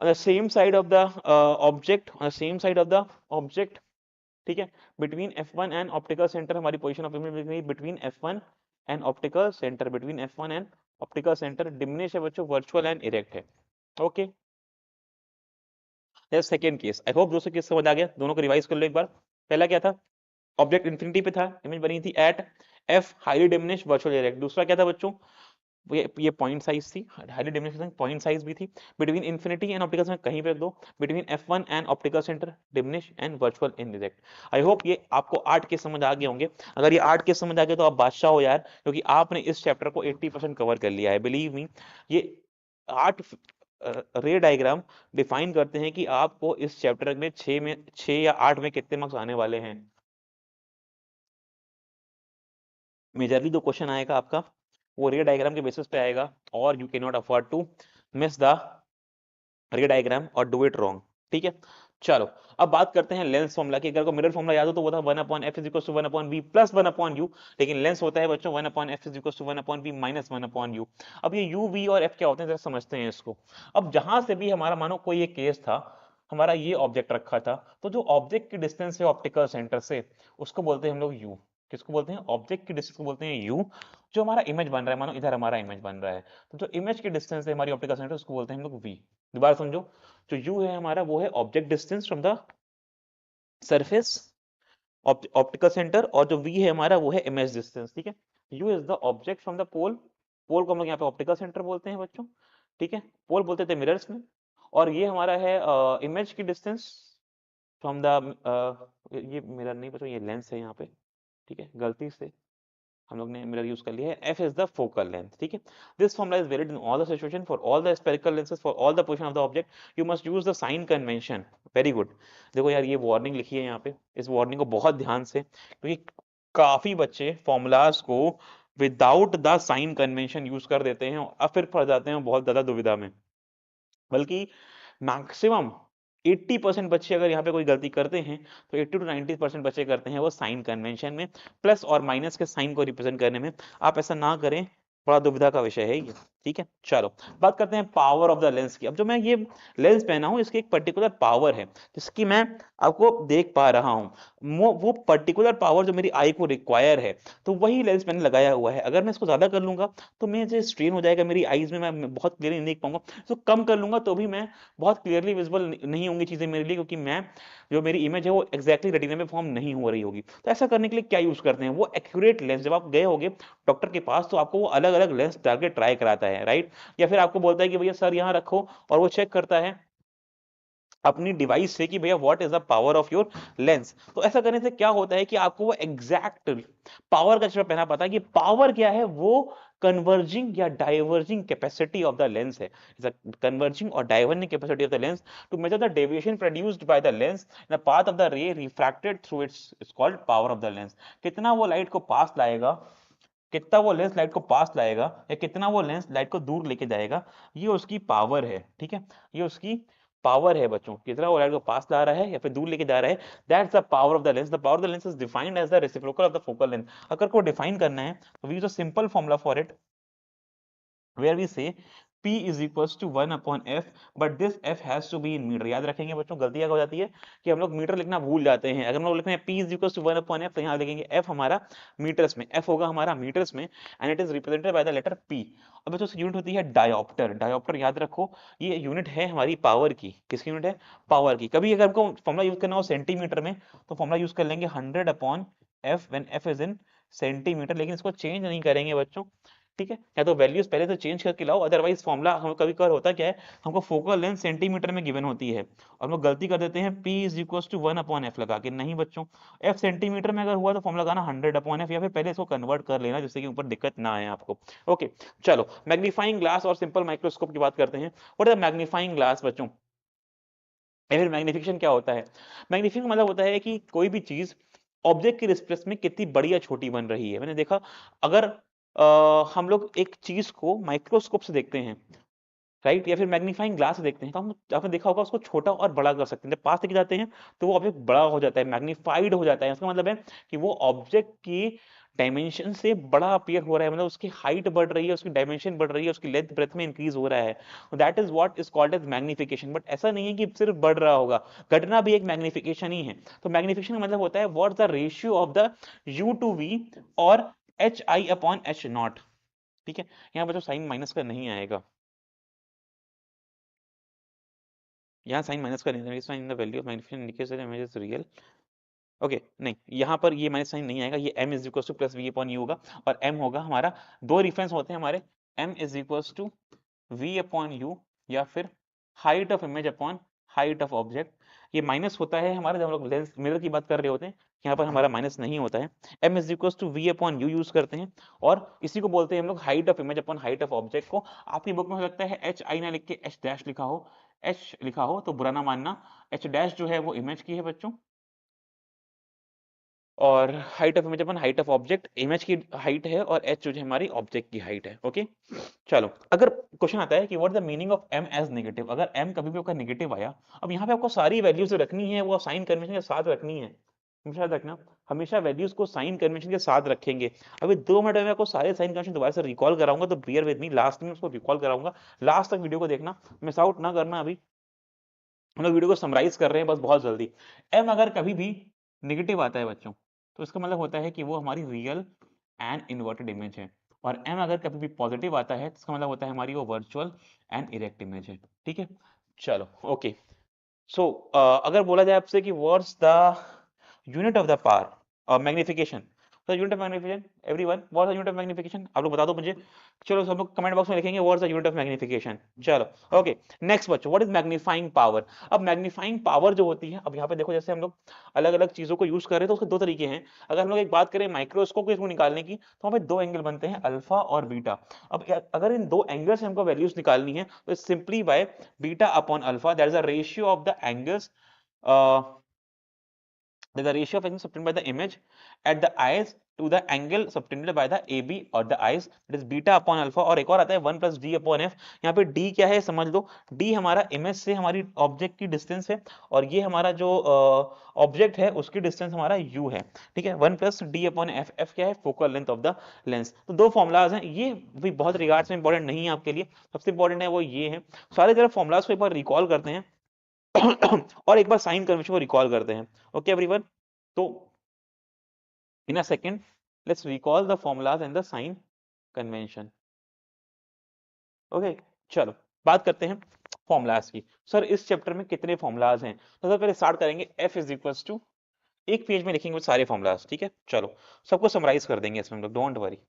on the same side of the object, on the same side of the object, ठीक है, between f1 and optical center हमारी position of image between f1 and optical center, between f1 and optical center diminish है बच्चों, virtual and erect है। okay, that's second case। I hope दोस्तों case समझ आ गया, दोनों को रिवाइज कर लो एक बार। पहला क्या था, ऑब्जेक्ट इंफिनिटी पे था, इमेज बनी थी at f highly diminish virtual erect. दूसरा क्या था बच्चों, ये पॉइंट साइज थी, हाईली डिमिनिश पॉइंट साइज भी थी, between infinity and optical centre कहीं पे रख दो, बिटवीन f1 and optical centre diminish and virtual indirect. I hope ये आपको 8 के समझ आ गए होंगे। अगर ये 8 के समझ आ गए तो आप बादशाह हो यार, क्योंकि आपने इस चैप्टर को 80% कवर कर लिया है। बिलीव मी, ये 8 रे डायग्राम डिफाइन करते हैं कि आपको इस चैप्टर में 6 या 8 में कितने मार्क्स आने वाले हैं। मेजरली जो क्वेश्चन आएगा आपका वो रे डायग्राम के बेसिस पे आएगा, और you can not afford to miss the ray diagram और डू इट रॉन्ग। ठीक है, चलो अब बात करते हैं लेंस फॉर्मूला की। अगर को मिरर फॉर्मूला याद हो तो वो था 1/f = 1/v + 1/u, लेकिन लेंस होता है बच्चों 1/f = 1/v - 1/u। अब ये u v और f क्या होते हैं जरा समझते हैं इसको। अब जहां से भी हमारा मानो कोई एक केस था, हमारा ये ऑब्जेक्ट रखा था, तो जो ऑब्जेक्ट की डिस्टेंस है ऑप्टिकल सेंटर से उसको बोलते हैं हम लोग u। किसको बोलते हैं, ऑब्जेक्ट की डिस्टेंस को बोलते हैं u। जो हमारा इमेज बन रहा है, मानो इधर हमारा इमेज बन रहा है, तो जो इमेज की डिस्टेंस है हमारी ऑप्टिकल सेंटर उसको बोलते हैं हम लोग v। दोबारा समझो, जो u है हमारा वो है object distance from the surface optical centre, और जो v है हमारा वो है इमेज डिस्टेंस। ठीक है, u is the object from the pole, pole को हम लोग यहाँ पे ऑप्टिकल सेंटर बोलते हैं बच्चों। ठीक है, पोल बोलते थे मिरर्स में, और ये हमारा है इमेज की डिस्टेंस फ्रॉम द, ये मिरर नहीं बच्चों ये लेंस है यहाँ पे। ठीक है, गलती से हम लोग ने मिरर यूज कर लिया है। f is the focal length. ठीक है, this formula is valid in all the situation for all the spherical lenses for all the position of the object, you must use the sign convention. Very good. देखो यार ये warning लिखी है यहाँ पे, इस वार्निंग को बहुत ध्यान से, क्योंकि काफी बच्चे फॉर्मूलाज को without the sign convention use कर देते हैं और फिर फंस जाते हैं बहुत ज्यादा दुविधा में। बल्कि मैक्सिमम 80% बच्चे अगर यहाँ पे कोई गलती करते हैं तो 80 to 90% बच्चे करते हैं वो साइन कन्वेंशन में, प्लस और माइनस के साइन को रिप्रेजेंट करने में। आप ऐसा ना करें, बड़ा दुविधा का विषय है ये। ठीक है, चलो बात करते हैं पावर ऑफ द लेंस की। अब जो मैं ये लेंस पहना हूं इसकी एक पर्टिकुलर पावर है जिसकी मैं आपको देख पा रहा हूं, वो पर्टिकुलर पावर जो मेरी आई को रिक्वायर है, तो वही लेंस मैंने लगाया हुआ है। अगर मैं इसको ज्यादा कर लूंगा तो मुझे स्ट्रेन हो जाएगा मेरी आईज में, मैं बहुत क्लियरली नहीं देख पाऊंगा। तो कम कर लूंगा तो भी मैं बहुत क्लियरली विजिबल नहीं होंगी चीजें मेरे लिए, क्योंकि मैं जो मेरी इमेज है वो एक्जैक्टली रेटिना में फॉर्म नहीं हो रही होगी। तो ऐसा करने के लिए क्या यूज करते हैं, वो एक्यूरेट लेंस। जब आप गए होगे डॉक्टर के पास तो आपको वो अलग अलग लेंस डाल के ट्राई कराता है, राइट, या फिर आपको बोलता है कि भैया सर यहाँ रखो, और वो चेक करता है अपनी डिवाइस से कि भैया what is the power of your lens. तो ऐसा करने से क्या होता है कि आपको वो एग्जैक्ट पावर का चीज पहना पता है कि पावर क्या है, वो कन्वर्जिंग या diverging capacity of the lens है। कन्वर्जिंग और diverging capacity of the lens to measure the deviation produced by the lens in the path of the ray refracted through its called power of the lens. कितना वो light को पास लाएगा, कितना वो lens light को पास लाएगा, या कितना वो लेंस लाइट को दूर लेके जाएगा, ये उसकी पावर है। ठीक है, ये उसकी पावर है बच्चों, कितना वो लाइट को पास ला रहा है या फिर दूर लेके जा रहा है, that's the power of the lens. The power of the lens is defined as the reciprocal of the focal length. अगर को डिफाइन करना है तो we use a simple formula for it, where we say P is equals to 1/f, but this f has to be in metre. याद रखेंगे बच्चों, गलती क्या हो जाती है कि हम लोग मीटर लिखना भूल जाते हैं। अगर हम लोग लिखते हैं P is equals to 1/f तो यहाँ लिखेंगे f हमारा मीटर्स में, f होगा हमारा मीटर्स में, and it is represented by the letter P। अब बच्चों यूनिट होती है डायोप्टर। डायोप्टर याद रखो, ये यूनिट है हमारी पावर की। किसकी यूनिट है, पावर की। कभी अगर हमको फॉर्मूला यूज करना हो सेंटीमीटर में तो फॉर्मूला यूज कर लेंगे 100/f when f is in centimetre, लेकिन इसको चेंज नहीं करेंगे बच्चों। ठीक है, या तो वैल्यूज पहले से चेंज करके लाओ, अदरवाइज फॉर्मूला हम कभी कभार होता क्या है, हमको फोकल लेंथ सेंटीमीटर में गिवन होती है और हम लोग गलती कर देते हैं P is equal to 1/f लगा के। नहीं बच्चों, f सेंटीमीटर में अगर हुआ तो फॉर्मूला लगाना 100/f, या फिर पहले इसको कन्वर्ट कर लेना जिससे कि ऊपर दिक्कत ना आए आपको। ओके, चलो मैग्नीफाइंग ग्लास और सिंपल माइक्रोस्कोप की बात करते हैं। What is the magnifying glass बच्चों। या फिर मैग्निफिकेशन क्या होता है? मैग्निफिकेशन मतलब होता है कि कोई भी चीज ऑब्जेक्ट के रिस्पेक्ट में कितनी बड़ी या छोटी बन रही है। मैंने देखा, अगर हम लोग एक चीज को माइक्रोस्कोप से देखते हैं, राइट, या फिर मैग्नीफाइंग ग्लास से देखते हैं, तो हम, आपने देखा होगा, उसको छोटा और बड़ा कर सकते हैं। जब पास लेके जाते हैं तो वो ऑब्जेक्ट बड़ा हो जाता है, मैग्नीफाइड हो जाता है। इसका मतलब है कि वो ऑब्जेक्ट की डायमेंशन से बड़ा अपीयर हो रहा है, मतलब उसकी हाइट बढ़ रही है, उसकी डायमेंशन बढ़ रही है, उसकी लेंथ ब्रेथ में इंक्रीज हो रहा है। That is what is called as magnification. But ऐसा नहीं है कि सिर्फ बढ़ रहा होगा, घटना भी एक मैग्निफिकेशन ही है। तो मैग्निफिकेशन का मतलब होता है what the ratio of the U to V और H I upon H nought. ठीक है, यहाँ पर जो साइन माइनस का नहीं आएगा, यहाँ साइन माइनस का नहीं, sign the value of magnification indicates that image is real. Okay, नहीं, यहाँ पर ये माइनस साइन नहीं आएगा, ये m is equal to plus v upon u होगा। और m होगा हमारा, दो रेफरेंस होते हैं हमारे, m is equal to v upon u, या फिर height of image upon height of object. ये माइनस होता है हमारा जब हम लोग लेंस मिरर की बात कर रहे होते हैं, यहाँ पर हमारा माइनस नहीं होता है। m is equal to v upon u use करते हैं, और इसी को बोलते हैं हम लोग height of image upon height of object को। आपकी बुक में हो सकता है एच आई ना लिख के एच डैश लिखा हो, एच लिखा हो तो बुरा ना मानना। एच डैश जो है वो इमेज की है बच्चों, और height of image upon height of object, image की हाइट है, और एच जो है हमारी ऑब्जेक्ट की हाइट है। ओके, चलो, अगर क्वेश्चन आता है कि what the meaning of m as negative, अगर m कभी भी आपका नेगेटिव आया, अब यहाँ पे आपको सारी वैल्यूज रखनी है, वो साइन कन्वेंशन के साथ रखनी है, हमेशा याद रखना, हमेशा वैल्यूज को साइन कन्वेंशन के साथ रखेंगे। अभी 2 मिनट में आपको सारे साइन कन्वेंशन दोबारा से रिकॉल कराऊंगा, तो बियर विद मी, लास्ट में उसको रिकॉल कराऊंगा। लास्ट तक वीडियो को देखना, मिस आउट ना करना। अभी हम लोग वीडियो को समराइज कर रहे हैं बस, बहुत जल्दी। m अगर कभी भी नेगेटिव आता है बच्चों, तो इसका मतलब होता है कि वो हमारी रियल एंड इन्वर्टेड इमेज है। और m अगर कभी भी पॉजिटिव आता है, तो इसका मतलब होता है हमारी वो वर्चुअल एंड इरेक्ट इमेज है। ठीक है, चलो, ओके। सो अगर बोला जाए आपसे कि what's the unit of the power magnification, तो unit of magnification, everyone, what's the unit of magnification, आप लोग बता दो मुझे। चलो, सब लोग कमेंट बॉक्स में लिखेंगे what's the unit of magnification. चलो, ओके, नेक्स्ट बच्चों, व्हाट इज मैग्नीफाइंग पावर। अब मैग्नीफाइंग पावर जो होती है, अब यहाँ पे देखो, जैसे हम लोग अलग अलग चीजों को यूज कर रहे हैं, तो उसके दो तरीके हैं। अगर हम लोग एक बात करें माइक्रोस्कोप को निकालने की, तो वहाँ पे दो एंगल बनते हैं, अल्फा और बीटा। अब अगर इन दो एंगल से हमको वैल्यूज निकालनी है, तो simply by beta upon alpha, that is the ratio of the angles, the ratio of angle subtended by the image at the eyes to the angle subtended by the AB or the eyes, that is beta upon alpha। और एक और आता है 1 plus d upon f। यहाँ पे d क्या है समझ लो, d हमारा इमेज से हमारी ऑब्जेक्ट की डिस्टेंस है, और ये हमारा जो ऑब्जेक्ट है उसकी डिस्टेंस हमारा u है। ठीक है, 1 plus d upon f, f क्या है, focal length of the lens. तो दो फॉर्मुलाज हैं, ये भी बहुत रिगार्ड्स में इंपॉर्टेंट नहीं है आपके लिए, सबसे इंपॉर्टेंट है वो ये है। सारे जरा फॉर्मुलाज को एक बार रिकॉल करते हैं और एक बार साइन कन्वेंशन को रिकॉल करते हैं। ओके एवरीवन, तो in a second let's recall the formulas and the sign convention। Okay, चलो, बात करते हैं फॉर्मुलाज की। सर इस चैप्टर में कितने फॉर्मुलाज हैं, तो सबसे पहले स्टार्ट करेंगे f इज इक्वल्स टू, एक पेज में लिखेंगे सारे फॉर्मुलाज। ठीक है, चलो, सबको समराइज कर देंगे इसमें हम लोग, डोंट वरी,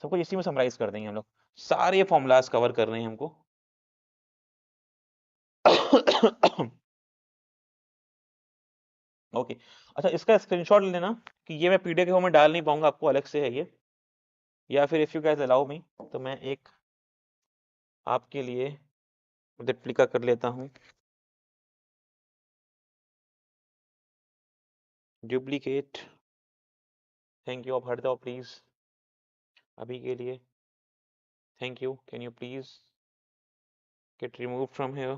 सबको इसी में समराइज कर देंगे हम लोग, सारे फॉर्मुलाज कवर कर रहे हैं हमको। ओके, अच्छा, इसका स्क्रीनशॉट ले लेना, कि ये मैं पीडीएफ के फॉर्म में डाल नहीं पाऊंगा, आपको अलग से है ये, या फिर if you guys allow me, तो मैं एक आपके लिए रिप्लिका कर लेता हूँ, डुप्लीकेट। थैंक यू, आप हट जाओ प्लीज अभी के लिए, thank you, can you please get remove from here,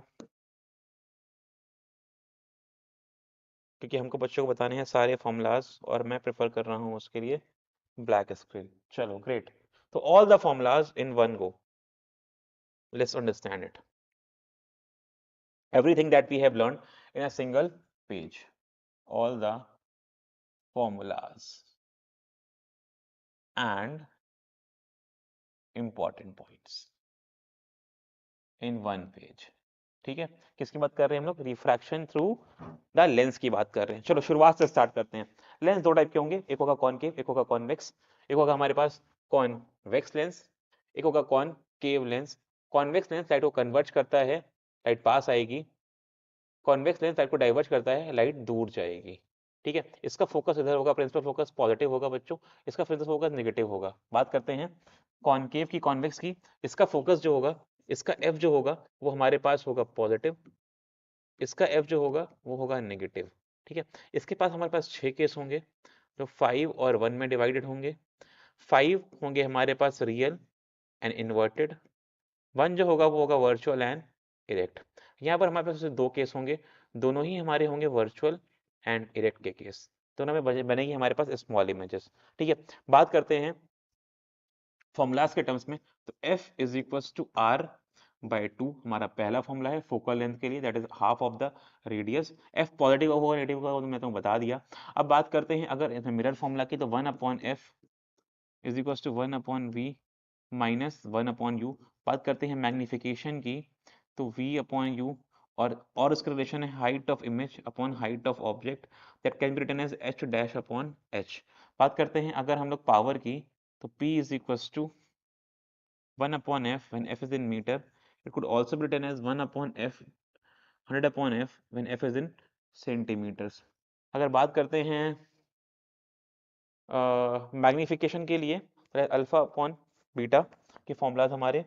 क्योंकि हमको बच्चों को बताने हैं सारे फॉर्मूलाज, और मैं प्रेफर कर रहा हूँ उसके लिए ब्लैक स्क्रीन। चलो, ग्रेट, तो all the formulas in one go, let's understand it, everything that we have learned in a single page, all the formulas and important points in one page। ठीक है, किसकी बात कर रहे हैं हम लोग, रिफ्रैक्शन थ्रू द लेंस की बात कर रहे हैं। चलो, शुरुआत से स्टार्ट करते हैं। लेंस दो टाइप के होंगे, एक होगा कॉनकेव, एक होगा कॉन्वेक्स। एक होगा हमारे पास कॉन्वेक्स लेंस, एक होगा concave lens. Convex lens light को कन्वर्ज करता है, लाइट पास आएगी। कॉन्वेक्स लेंस लाइट को डाइवर्ज करता है, लाइट दूर जाएगी। ठीक है, इसका फोकस इधर होगा, प्रिंसिपल फोकस पॉजिटिव होगा बच्चों, इसका प्रिंसिपल फोकस नेगेटिव होगा। बात करते हैं कॉनकेव की, कॉन्वेक्स की। इसका फोकस जो होगा, इसका एफ जो होगा, वो हमारे पास होगा पॉजिटिव, इसका एफ जो होगा वो होगा नेगेटिव। ठीक है, इसके पास हमारे पास 6 केस होंगे जो 5 और 1 में डिवाइडेड होंगे। 5 होंगे हमारे पास रियल एंड इन्वर्टेड, 1 जो होगा वो होगा वर्चुअल एंड इरेक्ट। यहाँ पर हमारे पास दो केस होंगे, दोनों ही हमारे होंगे वर्चुअल एंड इरेक्ट के केस, दोनों में बनेगी हमारे पास स्मॉल इमेजेस। ठीक है, बात करते हैं फॉर्मूलाज के टर्म्स में। तो f is equal to r by 2 हमारा पहला फॉर्मूला है फोकल लेंथ के लिए, that is half of the radius. f positive होगा नेगेटिव होगा तो मैं तुमको बता दिया। अब बात करते हैं अगर मिरर फॉर्मूला की, तो 1 upon f is equal to 1 upon v minus 1 upon u. बात करते हैं मैग्निफिकेशन की, तो v अपॉन यू और इसका रिलेशन है height of image upon height of object, that can be written as h dash upon h। बात करते हैं अगर हम लोग पावर की, तो p is equals to 1 upon f when f is in meter. It could also be written as 1 upon f 100 upon f when f is in centimeters. अगर बात करते हैं मैग्निफिकेशन के लिए, अल्फा अपॉन बीटा के formulas हमारे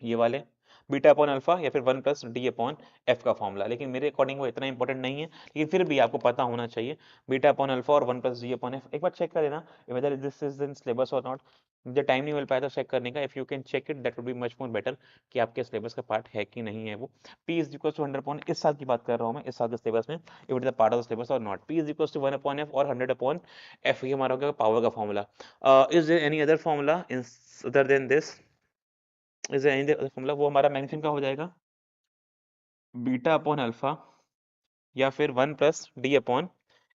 ये वाले, बीटा अपॉन अल्फा या फिर 1 प्लस डी अपॉन एफ का फॉर्मूला, लेकिन मेरे अकॉर्डिंग वो इतना इंपॉर्टेंट नहीं है, लेकिन फिर भी आपको पता होना चाहिए बीटा अपॉन अल्फा और 1 प्लस डी अपॉन एफ। एक बार चेक कर लेना whether this is in syllabus और नॉट। मुझे टाइम नहीं मिल पाया था चेक करने का, if you can check it that would be much more better कि आपके सिलेबस का पार्ट है कि नहीं है वो। P is equal to 100 upon, इस साल की बात कर रहा हूँ मैं, इस साल के सिलेबस में if it is a part of the syllabus और not. P is equal to 1 upon F और 100 अपॉन एफ, ये हमारा हो गया पावर का formula. Is there any other formula in other than this, is there any other formula? वो हमारा magnification का हो जाएगा बीटा अपॉन अल्फा या फिर 1 प्लस डी अपॉन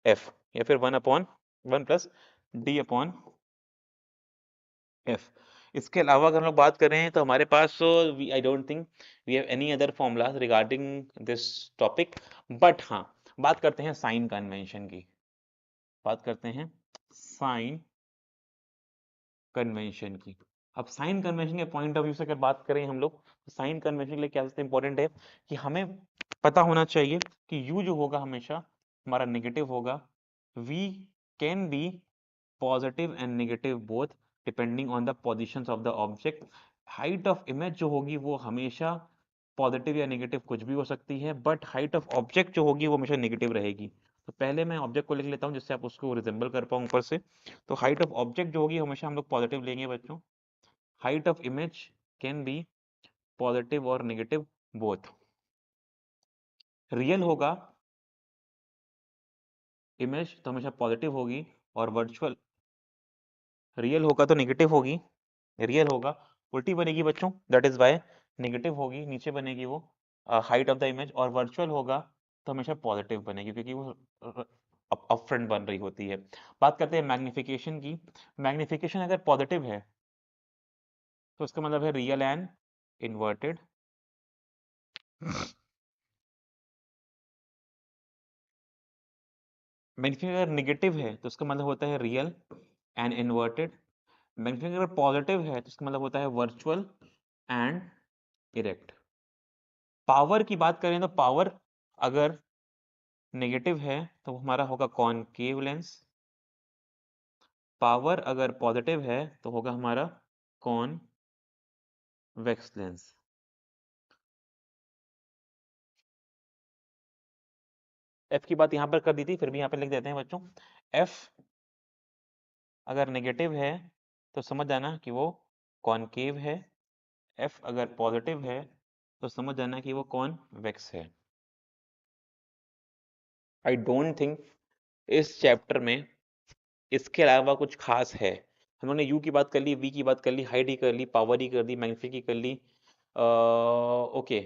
एफ या फिर 1 प्लस डी अपॉन एफ। इसके अलावा अगर हम लोग बात करें तो हमारे पास I don't think we have any other formulas regarding this topic, but हाँ बात करते हैं साइन कन्वेंशन की, बात करते हैं साइन कन्वेंशन की। अब साइन कन्वेंशन के पॉइंट ऑफ व्यू से अगर बात करें हम लोग, तो साइन कन्वेंशन के लिए क्या सबसे इंपॉर्टेंट है कि हमें पता होना चाहिए कि u जो होगा हमेशा हमारा नेगेटिव होगा, v can be positive and negative both depending on the position of the object. Height of image जो होगी वो हमेशा पॉजिटिव या नेगेटिव कुछ भी हो सकती है, बट हाइट ऑफ ऑब्जेक्ट जो होगी वो हमेशा नेगेटिव रहेगी। तो पहले मैं ऑब्जेक्ट को लिख लेता हूँ जिससे आप उसको रिजेंबल कर पाऊँ ऊपर से। तो हाइट ऑफ ऑब्जेक्ट जो होगी हमेशा हम लोग पॉजिटिव लेंगे बच्चों। Height of image can B positive और नेगेटिव बोथ। रियल होगा इमेज तो हमेशा पॉजिटिव होगी, और वर्चुअल रियल होगा तो नेगेटिव होगी। रियल होगा उल्टी बनेगी बच्चों, दैट इज वाई नेगेटिव होगी, नीचे बनेगी वो हाइट ऑफ द इमेज, और वर्चुअल होगा तो हमेशा पॉजिटिव बनेगी क्योंकि वो अप फ्रंट बन रही होती है। बात करते हैं मैग्निफिकेशन की। मैग्निफिकेशन अगर पॉजिटिव है तो इसका मतलब है रियल एंड इन्वर्टेड। मैग्निफिकेशन अगर नेगेटिव है तो इसका मतलब होता है रियल एंड इन्वर्टेड। मैग्निफिकेशन अगर पॉजिटिव है तो इसका मतलब होता है वर्चुअल एंड इरेक्ट। पावर की बात करें तो पावर अगर नेगेटिव है तो हमारा होगा कॉनकेव लेंस, पावर अगर पॉजिटिव है तो होगा हमारा कॉन्वेक्स लेंस। एफ की बात यहाँ पर कर दी थी, फिर भी यहाँ पे लिख देते हैं बच्चों। एफ अगर नेगेटिव है तो समझ जाना कि वो कॉनकेव है, एफ अगर पॉजिटिव है तो समझ जाना कि वो कॉन्वेक्स है। आई डोंट थिंक इस चैप्टर में इसके अलावा कुछ खास है। हम लोगों ने यू की बात कर ली, वी की बात कर ली, हाइट ही कर ली, पावर ही कर दी, मैग्नीफिक ही कर ली। Okay,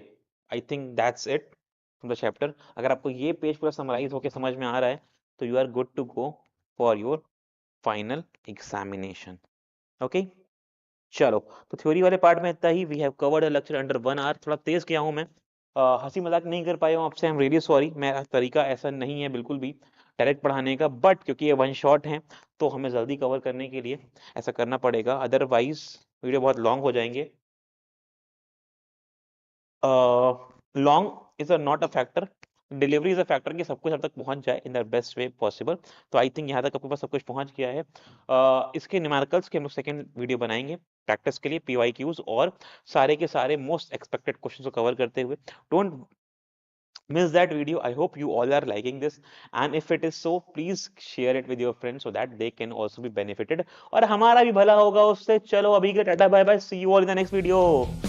I think that's it from the chapter. अगर आपको ये पेज पूरा समराइज होकर समझ में आ रहा है तो you are good to go for your final examination. Okay, चलो तो थ्योरी वाले पार्ट में इतना ही। We have covered a lecture under 1 hour. थोड़ा तेज किया हूँ मैं, हंसी मजाक नहीं कर पाया हूँ आपसे, आई एम रियली सॉरी। मेरा तरीका ऐसा नहीं है बिल्कुल भी डायरेक्ट पढ़ाने का, बट क्योंकि ये वन शॉट है तो हमें जल्दी कवर करने के लिए ऐसा करना पड़ेगा, अदरवाइज वीडियो बहुत लॉन्ग हो जाएंगे। Long is a not a factor, delivery is a factor कि सब कुछ अब तक पहुंच जाए in the best way possible. तो आई थिंक यहाँ तक आपके पास सब कुछ पहुंच गया है। इसके न्यूमेरिकल्स के हम लोग सेकंड वीडियो बनाएंगे प्रैक्टिस के लिए, पीवाईक्यूज और सारे के सारे मोस्ट एक्सपेक्टेड क्वेश्चंस को कवर करते हुए। Don't miss that video. I hope you all are liking this, and if it is so, please share it with your friends so that they can also be benefited और हमारा भी भला होगा उससे. चलो अभी के tata bye bye, see you all in the next video.